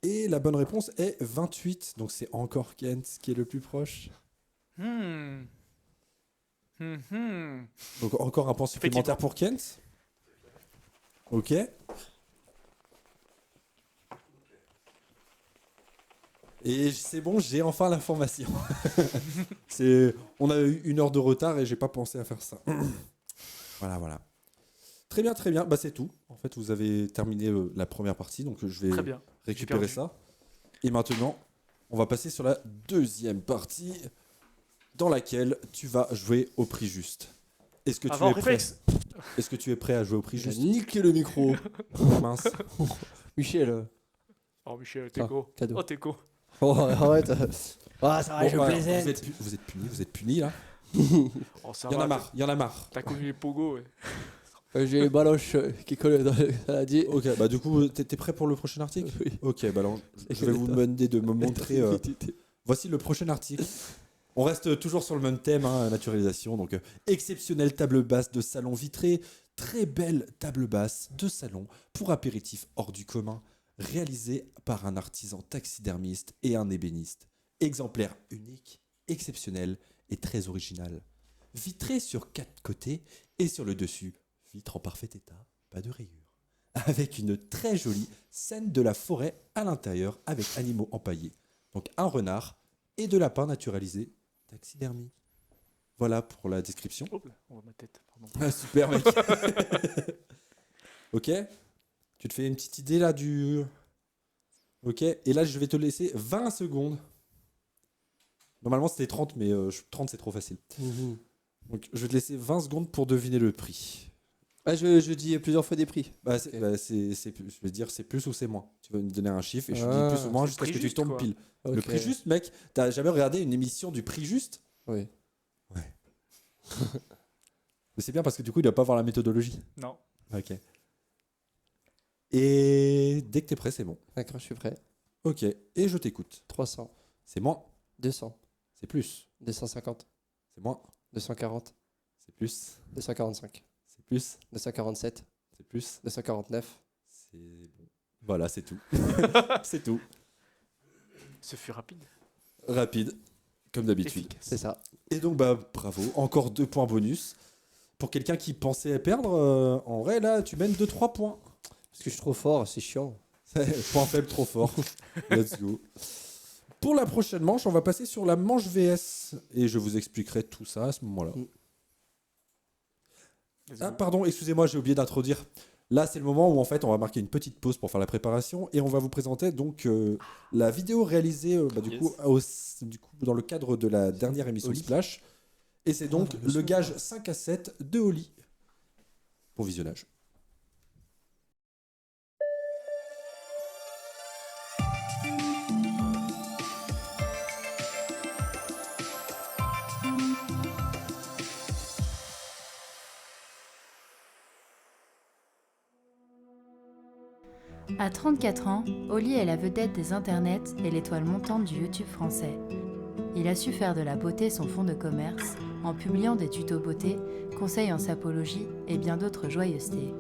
Et la bonne réponse est 28. Donc c'est encore Kent qui est le plus proche. Hmm. Mhm. Donc encore un point supplémentaire pour Kent. Ok. Et c'est bon, j'ai enfin l'information. On a eu 1 heure de retard et j'ai pas pensé à faire ça. Voilà. Très bien, très bien. Bah c'est tout. En fait, vous avez terminé la première partie, donc je vais Très bien. récupérer perdu. ça. Et maintenant, on va passer sur la deuxième partie, dans laquelle tu vas jouer au prix juste. Est-ce que tu Avant es prêt? réflexe. Est-ce que tu es prêt à jouer au prix J'ai juste? niqué le micro. Mince. Michel. Oh Michel, t'es Ah, go. cadeau. Oh t'es go. Oh, arrête. Ah, ça va, Bon, je bah, plaisante. vous êtes punis là. Oh ça Il y en va, a marre, il y en a marre. T'as connu les pogos, ouais. J'ai les baloches qui collent dans le saladier. Ok, bah du coup, t'es prêt pour le prochain article? Oui. Ok, bah alors, je vais vous demander de me montrer. Voici le prochain article. On reste toujours sur le même thème, hein, naturalisation. Donc, exceptionnelle table basse de salon vitrée, très belle table basse de salon pour apéritif hors du commun, réalisée par un artisan taxidermiste et un ébéniste. Exemplaire unique, exceptionnel et très original. Vitré sur 4 côtés et sur le dessus, vitre en parfait état, pas de rayures. Avec une très jolie scène de la forêt à l'intérieur avec animaux empaillés. Donc un renard et de lapins naturalisés, taxidermie. Voilà pour la description. Oh, là, on voit ma tête, pardon. Ah, super mec. Ok. Tu te fais une petite idée là du... Ok. Et là je vais te laisser 20 secondes. Normalement c'était 30 mais 30 c'est trop facile. Donc je vais te laisser 20 secondes pour deviner le prix. Ah, je dis plusieurs fois des prix. Bah, Ok. je vais dire c'est plus ou c'est moins. Tu vas me donner un chiffre et je te Ah, dis plus ou moins c'est jusqu'à le ce que prix tu tombes juste, quoi. pile. Le Ok. prix juste, mec. T'as jamais regardé une émission du prix juste? Oui. Mais c'est bien parce que du coup il doit pas avoir la méthodologie. Non. Ok. Et dès que t'es prêt, c'est bon. D'accord, je suis prêt. Ok. Et je t'écoute. 300, C'est moins, 200, c'est plus. 250, C'est moins, 240, c'est plus. 245, C'est plus, 247, c'est plus. 249. C'est bon. Voilà, c'est tout. C'est tout. Ce fut rapide. Rapide, comme d'habitude. Efficace. C'est ça. Et donc, bah, bravo. Encore 2 points bonus. Pour quelqu'un qui pensait perdre, en vrai, là, tu mènes 2-3 points. Parce que je suis trop fort, c'est chiant. Point faible trop fort. Let's go. Pour la prochaine manche, on va passer sur la manche VS. Et je vous expliquerai tout ça à ce moment-là. Let's Ah, go. pardon, excusez-moi, j'ai oublié d'introduire. Là, c'est le moment où en fait, on va marquer une petite pause pour faire la préparation et on va vous présenter donc la vidéo réalisée Yes. du coup dans le cadre de la dernière émission Oli. Splash. Et c'est donc bah, le le son. gage 5 à 7 de Oli pour visionnage. À 34 ans, Oli est la vedette des internets et l'étoile montante du YouTube français. Il a su faire de la beauté son fonds de commerce en publiant des tutos beauté, conseils en sapologie et bien d'autres joyeusetés.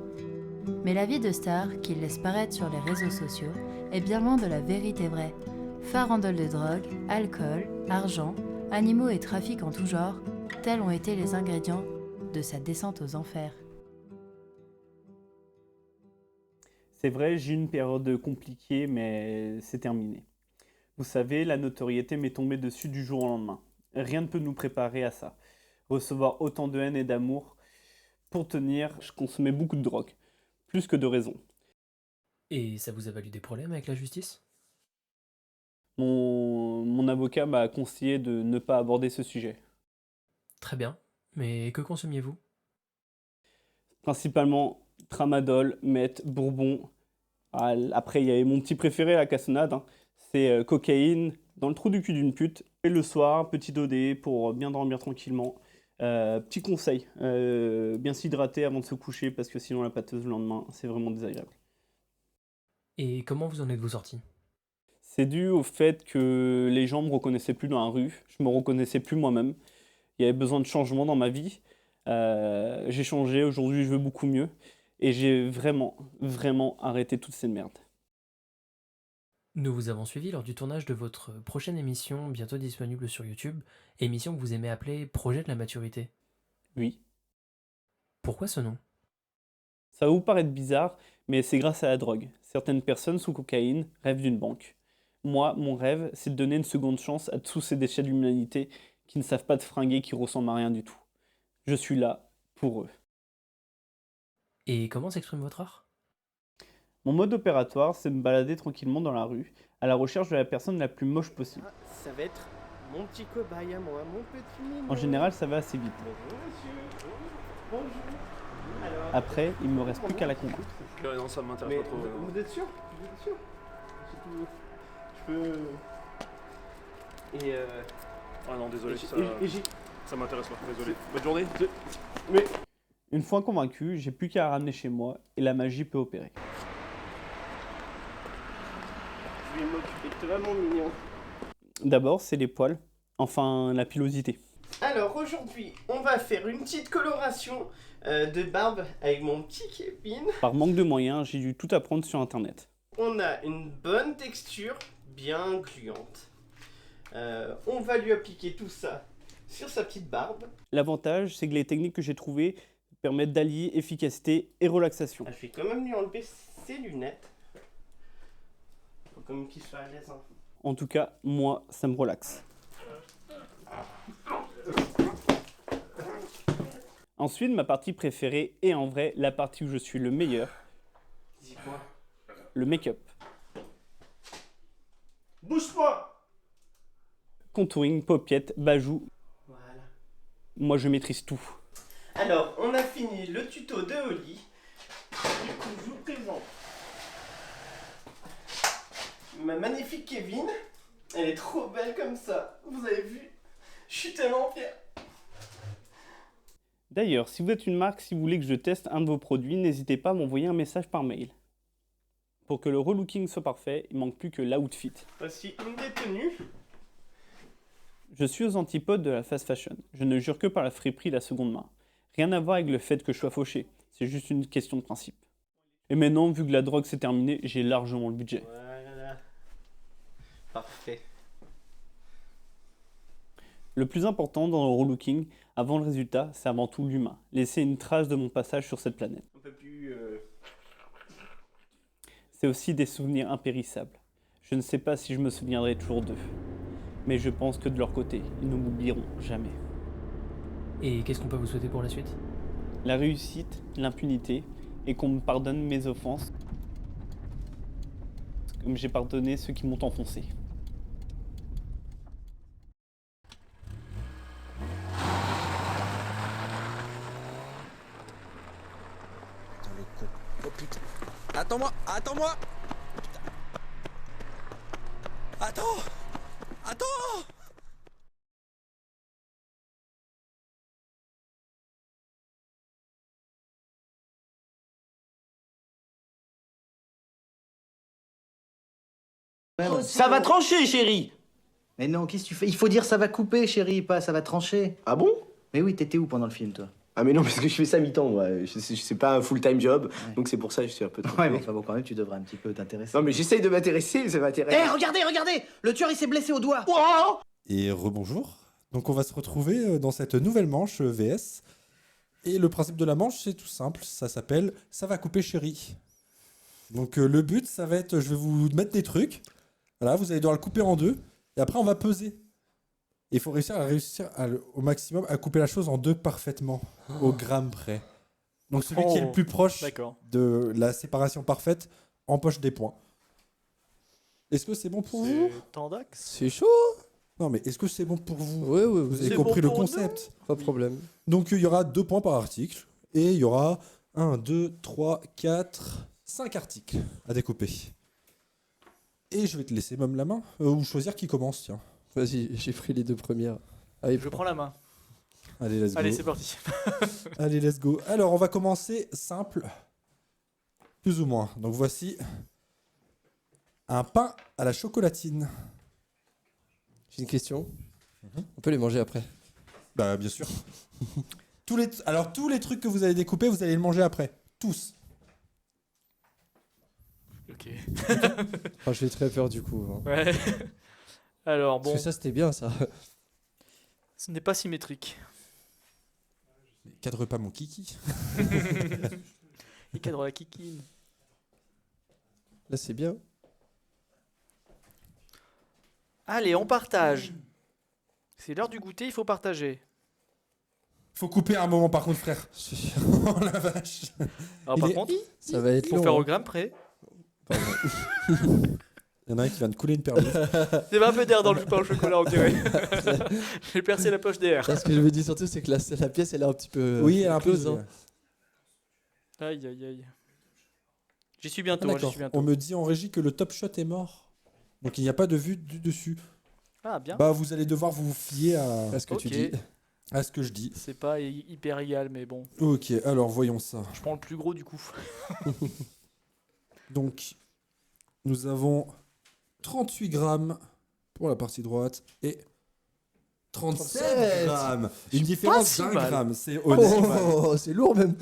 Mais la vie de star qu'il laisse paraître sur les réseaux sociaux est bien loin de la vérité vraie. Farandole de drogue, alcool, argent, animaux et trafic en tout genre, tels ont été les ingrédients de sa descente aux enfers. C'est vrai, j'ai eu une période compliquée, mais c'est terminé. Vous savez, la notoriété m'est tombée dessus du jour au lendemain. Rien ne peut nous préparer à ça. Recevoir autant de haine et d'amour. Pour tenir, je consommais beaucoup de drogue. Plus que de raison. Et ça vous a valu des problèmes avec la justice? Mon avocat m'a conseillé de ne pas aborder ce sujet. Très bien. Mais que consumiez-vous? Principalement tramadol, meth, bourbon. Après, il y avait mon petit préféré, la cassonade. C'est cocaïne dans le trou du cul d'une pute. Et le soir, petit dodé pour bien dormir tranquillement. Petit conseil, bien s'hydrater avant de se coucher parce que sinon la pâteuse le lendemain, c'est vraiment désagréable. Et comment vous en êtes-vous sorti? C'est dû au fait que les gens me reconnaissaient plus dans la rue, je me reconnaissais plus moi-même. Il y avait besoin de changement dans ma vie. J'ai changé, aujourd'hui je veux beaucoup mieux. Et j'ai vraiment, vraiment arrêté toute cette merde. Nous vous avons suivi lors du tournage de votre prochaine émission, bientôt disponible sur YouTube, émission que vous aimez appeler Projet de la maturité. Oui. Pourquoi ce nom? Ça va vous paraître bizarre, mais c'est grâce à la drogue. Certaines personnes sous cocaïne rêvent d'une banque. Moi, mon rêve, c'est de donner une seconde chance à tous ces déchets de l'humanité qui ne savent pas de fringuer, qui ressemblent à rien du tout. Je suis là pour eux. Et comment s'exprime votre art? Mon mode opératoire, c'est de me balader tranquillement dans la rue, à la recherche de la personne la plus moche possible. Ça va être mon petit cobaye à moi, mon petit mignon. En général, ça va assez vite. Bonjour monsieur. Bonjour. Alors, Après, il me reste plus qu'à la conquête. Non, ça m'intéresse mais pas trop. vous êtes sûr? Vous êtes sûr? Je peux... Et Ah non, désolé, ça, et j'ai... ça m'intéresse pas. Désolé. Bonne journée. Une fois convaincu, j'ai plus qu'à la ramener chez moi et la magie peut opérer. Je vais m'occuper de toi, mon mignon. D'abord, c'est les poils, enfin la pilosité. Alors aujourd'hui, on va faire une petite coloration de barbe avec mon petit Kevin. Par manque de moyens, j'ai dû tout apprendre sur internet. On a une bonne texture, bien gluante. On va lui appliquer tout ça sur sa petite barbe. L'avantage, c'est que les techniques que j'ai trouvées permettent d'allier efficacité et relaxation. Je vais quand même lui enlever ses lunettes. Faut quand même qu'il soit à l'aise. Hein. En tout cas, moi, ça me relaxe. Ensuite, ma partie préférée est en vrai la partie où je suis le meilleur, Dis-moi. le make-up. Bouge pas! Contouring, paupiètes, bajoux, Voilà. moi je maîtrise tout. Alors, on a fini le tuto de Oli. Du coup, je vous présente ma magnifique Kevin. Elle est trop belle comme ça. Vous avez vu? Je suis tellement fier. D'ailleurs, si vous êtes une marque, si vous voulez que je teste un de vos produits, n'hésitez pas à m'envoyer un message par mail. Pour que le relooking soit parfait, il manque plus que l'outfit. Voici une des tenues. Je suis aux antipodes de la fast fashion. Je ne jure que par la friperie et la seconde main. Rien à voir avec le fait que je sois fauché. C'est juste une question de principe. Et maintenant, vu que la drogue s'est terminée, j'ai largement le budget. Voilà. Parfait. Le plus important dans le relooking, avant le résultat, c'est avant tout l'humain. Laisser une trace de mon passage sur cette planète. Un peu plus... C'est aussi des souvenirs impérissables. Je ne sais pas si je me souviendrai toujours d'eux. Mais je pense que de leur côté, ils ne m'oublieront jamais. Et qu'est-ce qu'on peut vous souhaiter pour la suite? La réussite, l'impunité, et qu'on me pardonne mes offenses, comme j'ai pardonné ceux qui m'ont enfoncé. Putain, le con. Oh putain. Attends-moi, attends-moi. Putain. Attends. Attends. Ça va trancher, chérie. Mais non, qu'est-ce que tu fais? Il faut dire ça va couper, chérie, pas ça va trancher. Ah bon? Mais oui, t'étais où pendant le film, toi? Ah mais non, parce que je fais ça mi-temps, moi. C'est pas un full-time job, donc c'est pour ça que je suis un peu... Ouais, mais enfin bon, quand même, tu devrais un petit peu t'intéresser. Non mais j'essaye de m'intéresser, ça m'intéresse. Eh, regardez, regardez! Le tueur, il s'est blessé au doigt! Et rebonjour. Donc on va se retrouver dans cette nouvelle manche VS. Et le principe de la manche, c'est tout simple. Ça s'appelle « Ça va couper chérie ». Donc le but, ça va être, je vais vous mettre des trucs. Voilà, vous allez devoir le couper en deux. Et après, on va peser. Il faut réussir au maximum à couper la chose en deux parfaitement, au gramme près. Donc celui qui est le plus proche de la séparation parfaite empoche des points. Est-ce que c'est bon pour vous? Tendax. C'est chaud. Non, mais est-ce que c'est bon pour vous? Ouais, ouais, Vous avez C'est compris bon le pour concept? pas de problème. Donc il y aura 2 points par article. Et il y aura 1, 2, 3, 4, 5 articles à découper. Et je vais te laisser même la main. Ou choisir qui commence, tiens. Vas-y, j'ai pris les deux premières. Allez, Je prends la main. Allez, let's go. Allez, c'est parti. Allez, let's go. Alors, on va commencer simple. Plus ou moins. Donc, voici un pain à la chocolatine. j'ai une question. On peut les manger après. Bah, bien sûr. tous les trucs que vous allez découper, vous allez les manger après. Tous. Ok. Enfin, j'ai très peur du coup. Hein. Ouais. Alors bon, Parce que ça, c'était bien, ça. ce n'est pas symétrique. Mais cadre pas mon kiki. Il cadre la kikine. Là, c'est bien. Allez, on partage. C'est l'heure du goûter, il faut partager. Faut couper un moment par contre, frère. Oh la vache. Alors, par contre, Ça va être faut long. faire hein. au gramme près. Il y en a un qui vient de couler une perle. C'est un peu d'air dans le pain au chocolat, on dirait. J'ai percé la poche d'air. Là, ce que je me dis surtout, c'est que la pièce, elle est un petit peu. Oui, elle est un peu close, hein. Aïe, aïe, aïe. J'y suis bientôt, Ah, j'y d'accord. suis bientôt. On me dit en régie que le top shot est mort. Donc il n'y a pas de vue du dessus. Ah, bien. Bah vous allez devoir vous fier à ce que tu Ok. dis. À ce que je dis. C'est pas hyper égal, mais bon. Ok, alors voyons ça. Je prends le plus gros du coup. Donc nous avons 38 grammes pour la partie droite et 37 37. grammes. Une différence si d'un mal. gramme. C'est honnête. Oh, c'est lourd même.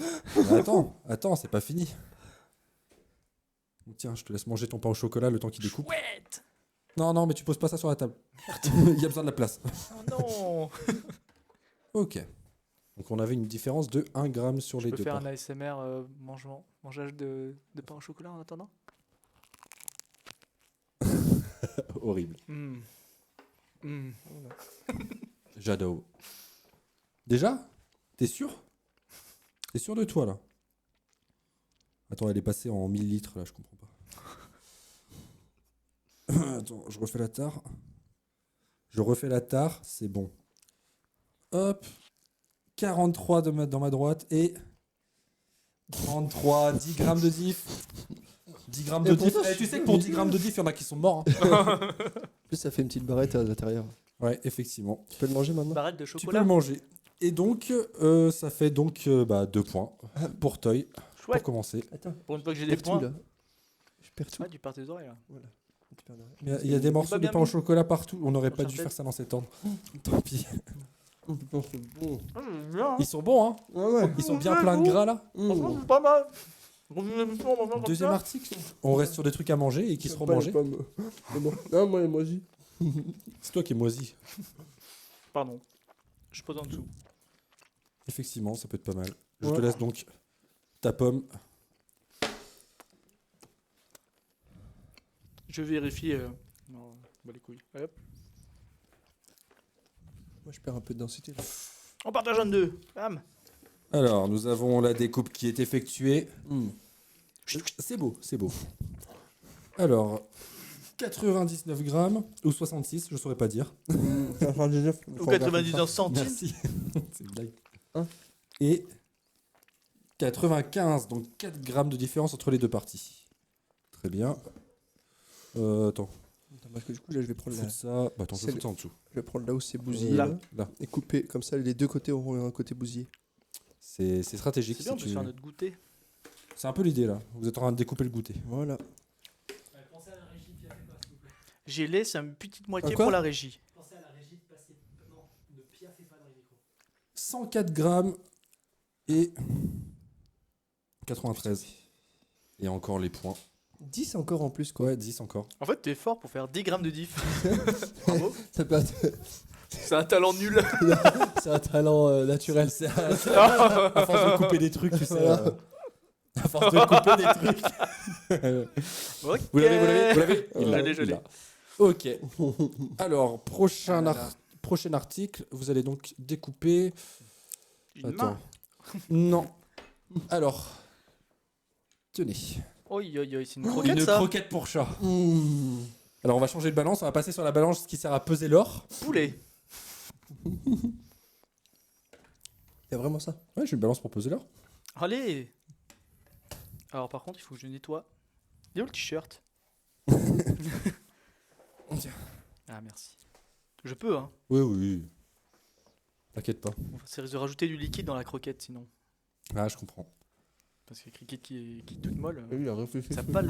Mais attends, c'est pas fini. Tiens, je te laisse manger ton pain au chocolat le temps qu'il découpe. Chouette. Non, mais tu poses pas ça sur la table. Il y a besoin de la place. Oh non. Ok. Donc on avait une différence de 1 gramme sur Je les peux deux faire parts. un ASMR mangeage de pain au chocolat en attendant. Horrible. Mm. Mm. J'adore. Déjà? T'es sûr? T'es sûr de toi là? Attends, elle est passée en millilitres là, je comprends pas. Attends, je refais la tare. Je refais la tare, c'est bon. Hop. 43 dans ma droite et 33, 10 grammes de diff. 10 grammes de Et diff. pourtant, Eh, tu sais que pour 10 grammes de diff, il y en a qui sont morts. hein. En plus, ça fait une petite barrette à l'intérieur. Ouais, effectivement. Tu peux le manger maintenant? Barrette de Tu peux chocolat. le manger. Et donc, ça fait donc 2 points pour Toy. Pour Chouette. commencer. Attends, Pour une fois que j'ai je des perds tout points. là. Je perds tout. Ah, tu perds tes oreilles là. Voilà. Tu perds de rien. Il y a des morceaux pas de bien pain au mis. chocolat partout. On n'aurait Dans pas sa dû tête. faire ça dans cet ordre. Tant pis. Oh, putain, c'est bon. Ils sont bons, hein. Ah ouais. Ils sont bien pleins de gras là. Franchement, c'est pas mal. Deuxième article. On reste sur des trucs à manger et qui seront mangés. Non, moi, moisi. C'est toi qui es moisi. Pardon. Je pose en dessous. Effectivement, ça peut être pas mal. Je Ouais. te laisse donc ta pomme. Je vérifie. Non, bah les couilles. Hop. Moi, je perds un peu de densité là. On partage en deux. Bam. Alors, nous avons la découpe qui est effectuée. Hmm. C'est beau, c'est beau. Alors, 99 grammes ou 66, je saurais pas dire. 99. Ou 99 centimes. Merci. C'est une blague. Hein Et 95, donc 4 grammes de différence entre les deux parties. Très bien. Attends, Attends, parce que du coup, là, je vais prendre foutre ça. Bah attends, je vais C'est foutre ça en dessous. Je vais prendre là où c'est bousillé. Là, là. Et couper. Comme ça, les deux côtés auront un côté bousillé. C'est stratégique. C'est bien, on si peut tu- se faire notre goûter. C'est un peu l'idée là. Vous êtes en train de découper le goûter. Voilà. J'ai laissé une petite moitié Quoi pour la régie. 104 grammes et 93. Et encore les points. 10 encore en plus, quoi. Ouais, 10 encore. En fait, t'es fort pour faire 10 grammes de diff. Bravo. Ça peut être- C'est un talent nul. C'est un talent naturel. C'est à force de couper des trucs, tu sais. Voilà. À force de couper des trucs. Ok. Vous l'avez Je l'ai, je l'ai. Ok. Alors, prochain article, vous allez donc découper. Une Attends. main. Non. Alors, tenez. Oi, oi, oi, c'est une croquette Une ça. croquette pour chat. Mmh. Alors, on va changer de balance. On va passer sur la balance qui sert à peser l'or. Poulet. Y'a vraiment ça? Ouais, j'ai une balance pour peser l'or. Allez. Alors par contre, il faut que je nettoie. Il est où le t-shirt? Ah merci. Je peux hein. Oui, oui. T'inquiète pas. Ça risque de rajouter du liquide dans la croquette sinon. Ah, je comprends. Parce que la croquette qui est toute molle, Oui, il a réfléchi. ça n'a pas,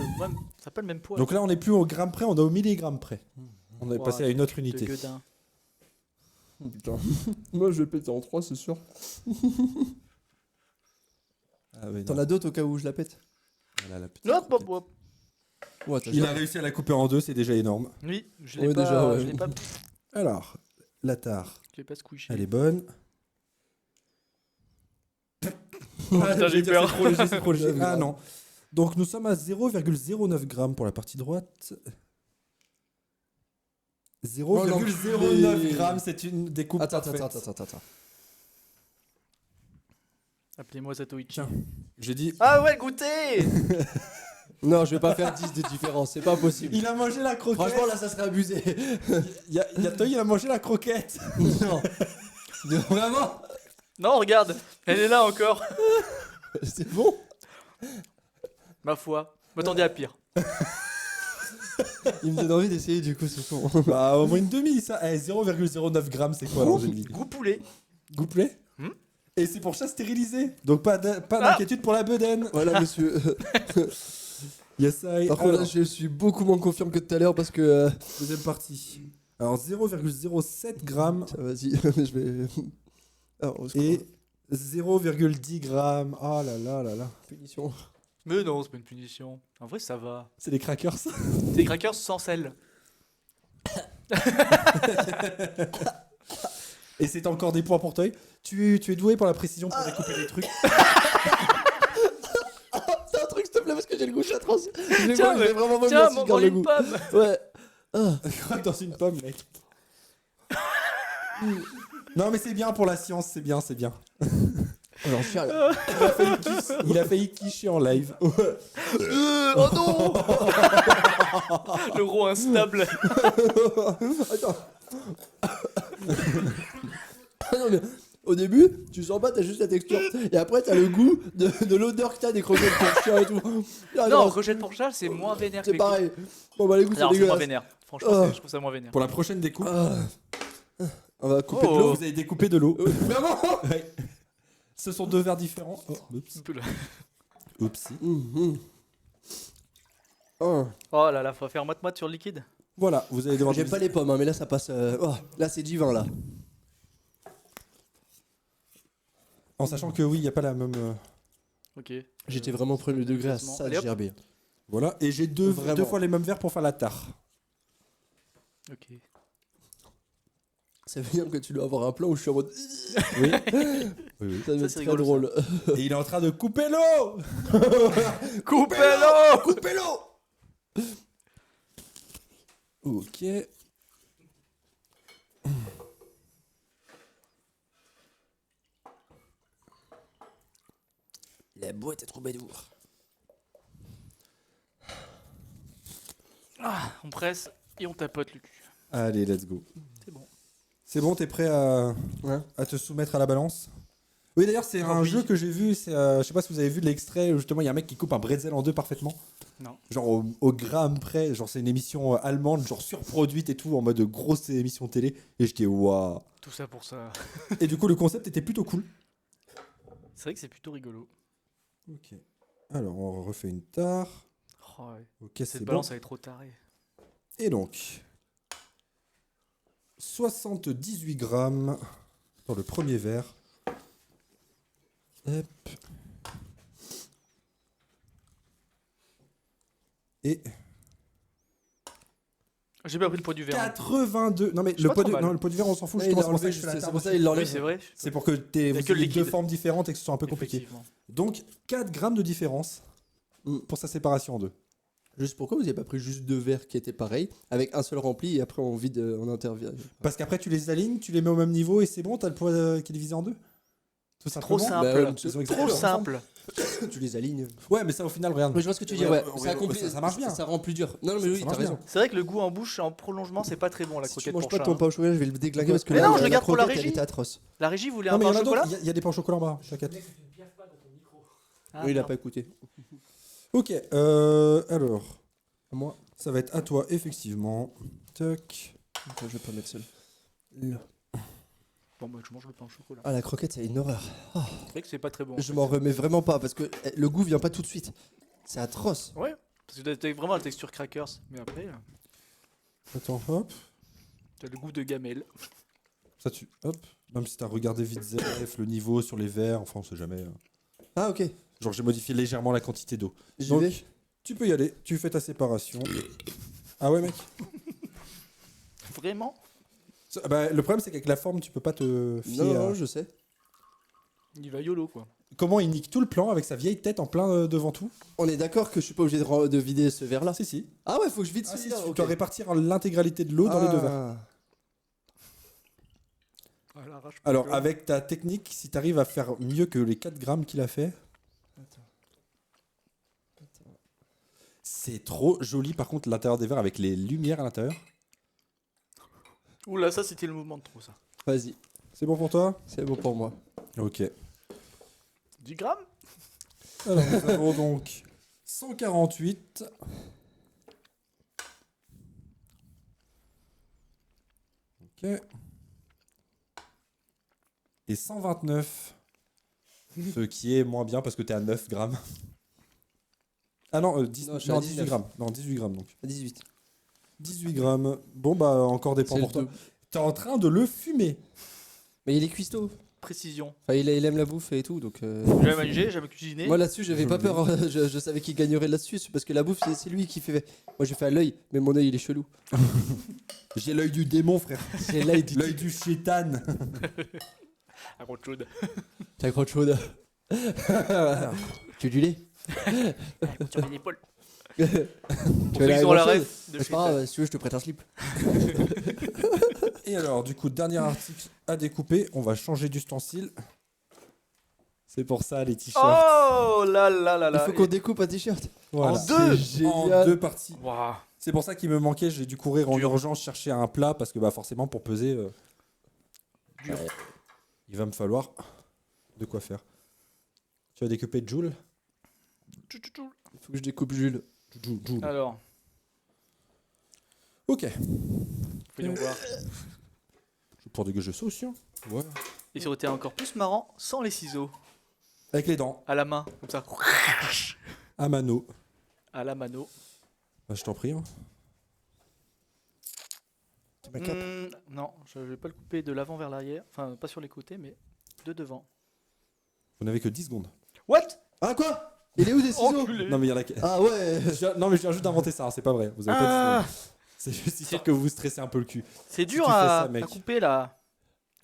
pas le même poids. Donc là, on n'est plus au gramme près, on est au milligramme près. On est Ouah, passé à une autre de unité. gueudin. Putain. Moi, je vais péter en 3, c'est sûr. Ah, ouais, T'en non. as d'autres au cas où je la pète? Voilà, la petite Hop, hop, croquette. hop. Ouais, t'as Il déjà- a réussi à la couper en deux, c'est déjà énorme. Oui, je l'ai Ouais, pas, déjà, ouais. je l'ai pas, Alors, la tare, je l'ai pas squishy. elle est bonne. Putain, j'ai peur. C'est trop léger, c'est trop léger. Ah non. Donc nous sommes à 0,09 grammes pour la partie droite. 0,09 grammes, c'est une découpe parfaite. Attends. Appelez-moi Satoichi. Tiens, j'ai dit... Ah ouais, goûter. Non, je vais pas faire 10 de différence, c'est pas possible. Il a mangé la croquette. Franchement, là, ça serait abusé. Il y a Toy, il a mangé la croquette. Non. Vraiment? Non, regarde, elle est là encore. C'est bon? Ma foi, m'attendais à pire. Il me donne envie d'essayer du coup, c'est con. Bah, au moins une demi, ça. 0,09 grammes, c'est quoi l'Angélique? Goût poulet. Goût poulet? Et c'est pour ça stérilisé. Donc pas Ah. d'inquiétude pour la bedaine. Voilà, monsieur. Yes, I. Par contre, là, je suis beaucoup moins confiant que tout à l'heure parce que. Deuxième partie. Alors 0,07 grammes. Vas-y, je vais. Alors, et 0,10 grammes. Oh là là là là. Punition. Mais non, c'est pas une punition. En vrai, ça va. C'est des crackers. C'est des crackers sans sel. Et c'est encore des points pour toi. Tu es doué pour la précision pour découper les trucs. C'est un truc, s'il te plaît, parce que j'ai le goût atroce. Tiens, J'ai vraiment vomi tiens, aussi, je garde le une goût. pomme. Ouais. Croque dans une pomme, mec. Non, mais c'est bien pour la science, c'est bien, c'est bien. Alors, cher. Il a failli quicher en live. Oh non. Le gros instable. Attends. Non, mais au début, tu sens pas, t'as juste la texture. Et après, t'as le goût de l'odeur que t'as des croquettes pour chien et tout. Ah, Non, croquette pour chat, c'est moins vénère que c'est les pareil. Bon, bah, les goûts, c'est Alors, c'est moins dégueulasse. vénère. Franchement, je trouve ça moins vénère. Pour la prochaine découpe, On va couper de vous l'eau. avez découpé de l'eau. Vraiment? Ouais. Ce sont deux verres différents. Oh, oups. Oupsie. Oh. Oh là là, faut faire moite-moite sur le liquide. Voilà, vous allez devoir... J'aime pas les pommes, hein, mais là, ça passe. Oh, là, c'est divin, là. En sachant que oui, il n'y a pas la même... Ok. J'étais vraiment premier degré à ça de Allez, hop. gerber. Voilà, et j'ai deux Vraiment. fois les mêmes verres pour faire la tare. Ok. Ça veut dire que tu dois avoir un plan où je suis en mode. Oui. Oui. Ça doit être c'est très rigolo, drôle. Et il est en train de couper l'eau. Coupez-le. Coupez l'eau. Ok. La boîte est trop belle. Ah, on presse et on tapote le cul. Allez, let's go. C'est bon. C'est bon, t'es prêt à te soumettre à la balance? Oui, d'ailleurs, c'est un jeu que j'ai vu. C'est, je sais pas si vous avez vu l'extrait où justement il y a un mec qui coupe un bretzel en deux parfaitement. Non. Genre au gramme près. Genre, c'est une émission allemande, genre surproduite et tout, en mode grosse émission télé. Et j'étais waouh. Tout ça pour ça. Et du coup, le concept était plutôt cool. C'est vrai que c'est plutôt rigolo. Ok. Alors, on refait une tare. Oh, ouais. Ok, c'est Cette bon. balance, elle est trop tarée. Et donc, 78 grammes dans le premier verre. Hop. Et J'ai pas pris le poids du verre. 82. Non mais C'est le pas poids, trop mal. le poids du verre, on s'en fout. Ouais, Justement, il l'a c'est pour ça que enlevé, je fais la c'est tare pour ça aussi. qu'il l'enlève. Oui, c'est vrai. C'est pour que Il y a que le vous ayez deux liquide. formes différentes et que ce soit un peu compliqué. Effectivement. Donc 4 grammes de différence pour sa séparation en deux. Juste pourquoi vous avez pas pris juste deux verres qui étaient pareils, avec un seul rempli et après on vide, on intervient. Parce qu'après tu les alignes, tu les mets au même niveau et c'est bon, t'as le poids qui est divisé en deux. Tout Trop simplement. simple. Bah ouais, Ils ont Trop exactement simple. Tu les alignes. Ouais, mais ça au final, regarde. Mais je vois ce que tu veux dire, ouais. Ça marche bien. Ça rend plus dur. Non, mais oui, Ça t'as marche raison. bien. C'est vrai que le goût en bouche, en prolongement, c'est pas très bon la Si tu croquette manges pour pas chat. ton pain au chocolat, je vais le déglinguer parce que Mais là, non, je le la garde pour la croquette, elle régie. était atroce. La régie voulait Non, un mais il y pain en au a d'autres. chocolat. Il y a des pains au chocolat en bas, t'inquiète. Ah, Oui, il a merde. pas écouté. Ok, alors, moi, ça va être à toi, effectivement. Toc. Attends, je vais pas mettre seul. Bon, bah, je mange le pain au chocolat. Ah, la croquette, c'est une horreur. C'est vrai que c'est pas très bon. Je m'en remets vraiment pas parce que le goût vient pas tout de suite. C'est atroce. Ouais, parce que t'as vraiment la texture crackers. Mais après, Attends, hop. t'as le goût de gamelle. Ça tue. Hop. Même si t'as regardé vite ZF, le niveau sur les verres, enfin, on sait jamais. Ah, ok. Genre, j'ai modifié légèrement la quantité d'eau. J'y Donc, vais. tu peux y aller. Tu fais ta séparation. Ah ouais, mec. Vraiment? Bah, le problème, c'est qu'avec la forme, tu peux pas te fier Non, à... non, je sais. Il va YOLO quoi. comment il nique tout le plan avec sa vieille tête en plein devant tout. On est d'accord que je suis pas obligé de vider ce verre là. Si. Ah ouais, faut que je vide Ah, si, celui-là. tu ok. dois répartir l'intégralité de l'eau dans les deux verres. Alors, avec ta technique, si tu arrives à faire mieux que les 4 grammes qu'il a fait. C'est trop joli, par contre, l'intérieur des verres avec les lumières à l'intérieur. Oula, ça c'était le mouvement de trop ça. Vas-y, C'est bon pour toi? c'est bon pour moi. Ok. 10 grammes. Alors, nous avons donc 148. Ok. Et 129. Ce qui est moins bien parce que t'es à 9 grammes. Ah non, Non, je suis à 18 19. grammes. Non, 18 grammes donc. 18. 18 grammes. Bon, bah, encore des points C'est pour le toi. double. T'es en train de le fumer. Mais il est cuistot. Précision. Enfin, il aime la bouffe et tout, donc. Jamais manigé, jamais cuisiné. Moi là-dessus, j'avais pas peur. Je savais qu'il gagnerait là-dessus parce que la bouffe, c'est lui qui fait. Moi, j'ai fait à l'œil, mais mon œil il est chelou. J'ai l'œil du démon, frère. C'est l'œil du. L'œil du chétan. À grotte chaude. T'as grotte chaude. Tu veux du lait? Tu as l'épaule. Tu Ceux qui ont la ref de C'est pas grave, si tu veux, je te prête un slip. Et alors, du coup, dernier article à découper. On va changer d'ustensile. C'est pour ça, les t-shirts. Oh là là là Il là. faut qu'on découpe un t-shirt. Voilà. En deux. C'est En génial. 2 parties. Waouh. C'est pour ça qu'il me manquait. J'ai dû courir en Dur. urgence chercher un plat parce que bah, forcément, pour peser, Dur. il va me falloir de quoi faire. Tu vas découper Joule. Il faut que je découpe Jules. Joule. Alors, Ok. voyons voir. Pour dégager ça aussi. Hein. Ouais. Et ça aurait été encore plus marrant sans les ciseaux. Avec les dents. À la main, comme ça. À mano. À la mano. Bah, je t'en prie. Hein. Non, je vais pas le couper de l'avant vers l'arrière. Enfin, pas sur les côtés, mais de devant. Vous n'avez que 10 secondes. What? Ah quoi? Il est où des ciseaux? Enculé. Non, mais il y en a. Ah ouais. Non, mais je viens juste d'inventer ça. Hein, c'est pas vrai. Vous avez pas dit ça. C'est juste histoire que vous vous stressez un peu le cul. C'est Si dur tu fais à, ça, mec. à couper là.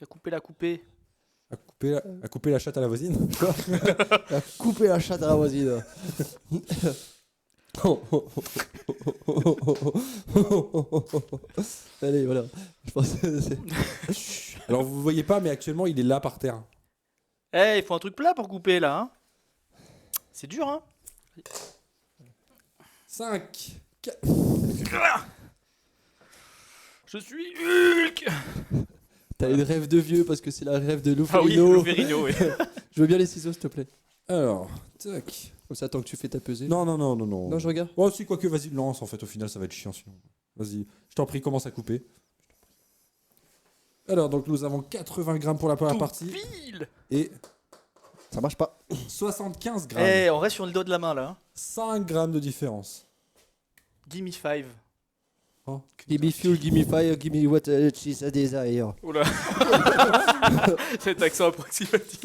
À couper la couper. À couper la chatte à la voisine. Quoi? A coupé la chatte à la voisine. Allez, voilà. Je pense que c'est. Alors vous voyez pas, mais actuellement il est là par terre. Eh, il faut un truc plat pour couper là. Hein. C'est dur, hein. 5, 4. Je suis Hulk. T'as une rêve de vieux parce que c'est la rêve de Lou Ah oui, Ferrigno. Lou Ferrigno, oui. Je veux bien les ciseaux, s'il te plaît. Alors, tac. Comme ça, tant que tu fais ta pesée. Non. Non, je regarde. Oh, si, quoique, vas-y, lance. En fait, au final, ça va être chiant sinon. Vas-y, je t'en prie, commence à couper. Alors, donc nous avons 80 grammes pour la première Tout partie. pile. Et Ça marche pas. 75 grammes. Eh, on reste sur le dos de la main là. Hein. 5 grammes de différence. Gimme 5. Oh. Give me fuel, give me fire, give me what she's a desire. Oula. Cet accent approximatif.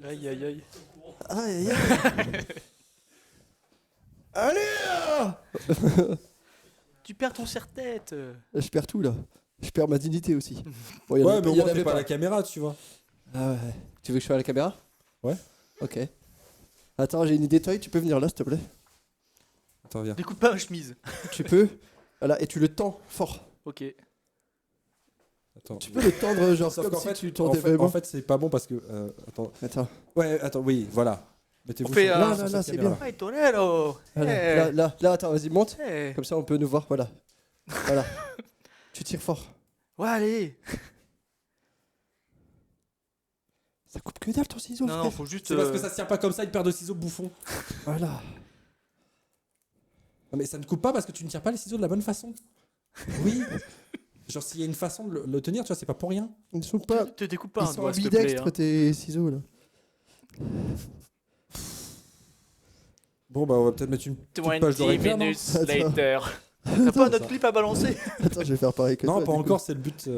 Aïe aïe aïe. Aïe, aïe. Allez Tu perds ton serre-tête. Je perds tout là. Je perds ma dignité aussi. Bon, y en Ouais, avait mais au y en moins, avait t'es pas à la caméra, tu vois. Ah ouais. Tu veux que je sois à la caméra? Ouais. Ok. Attends, j'ai une idée, toi, tu peux venir là, s'il te plaît? Attends, viens. Découpe pas ma chemise. Tu peux. Voilà, et tu le tends fort. Ok. Attends. Tu peux le tendre genre Sauf comme qu'en si fait, tu en tendais fait, vraiment. en fait, c'est pas bon parce que. Attends. Attends. Ouais, attends, oui, voilà. Mettez-vous On fait sur- un- Là, sur là, cette c'est caméra. bien. Hey, Tonello. Voilà. Là, attends, vas-y, monte. Hey. Comme ça, on peut nous voir. Voilà. Voilà. Tu tires fort. Ouais, allez. Ça coupe que dalle ton ciseau, Non, frère. non, faut juste. C'est parce que ça se tient pas comme ça, une paire de ciseaux bouffon. Voilà. Non, mais ça ne coupe pas parce que tu ne tires pas les ciseaux de la bonne façon. Oui. Genre, s'il y a une façon de le tenir, tu vois, c'est pas pour rien. Ils ne sont pas. Te découpe pas Ils un sont doigt, s'il te plaît. ambidextres, Hein. tes ciseaux, là. Bon, bah, on va peut-être mettre une petite 20 page de réclame. non minutes later. T'as pas un autre clip à balancer? Attends, je vais faire pareil que Non, toi. pas du coup. encore, c'est le but.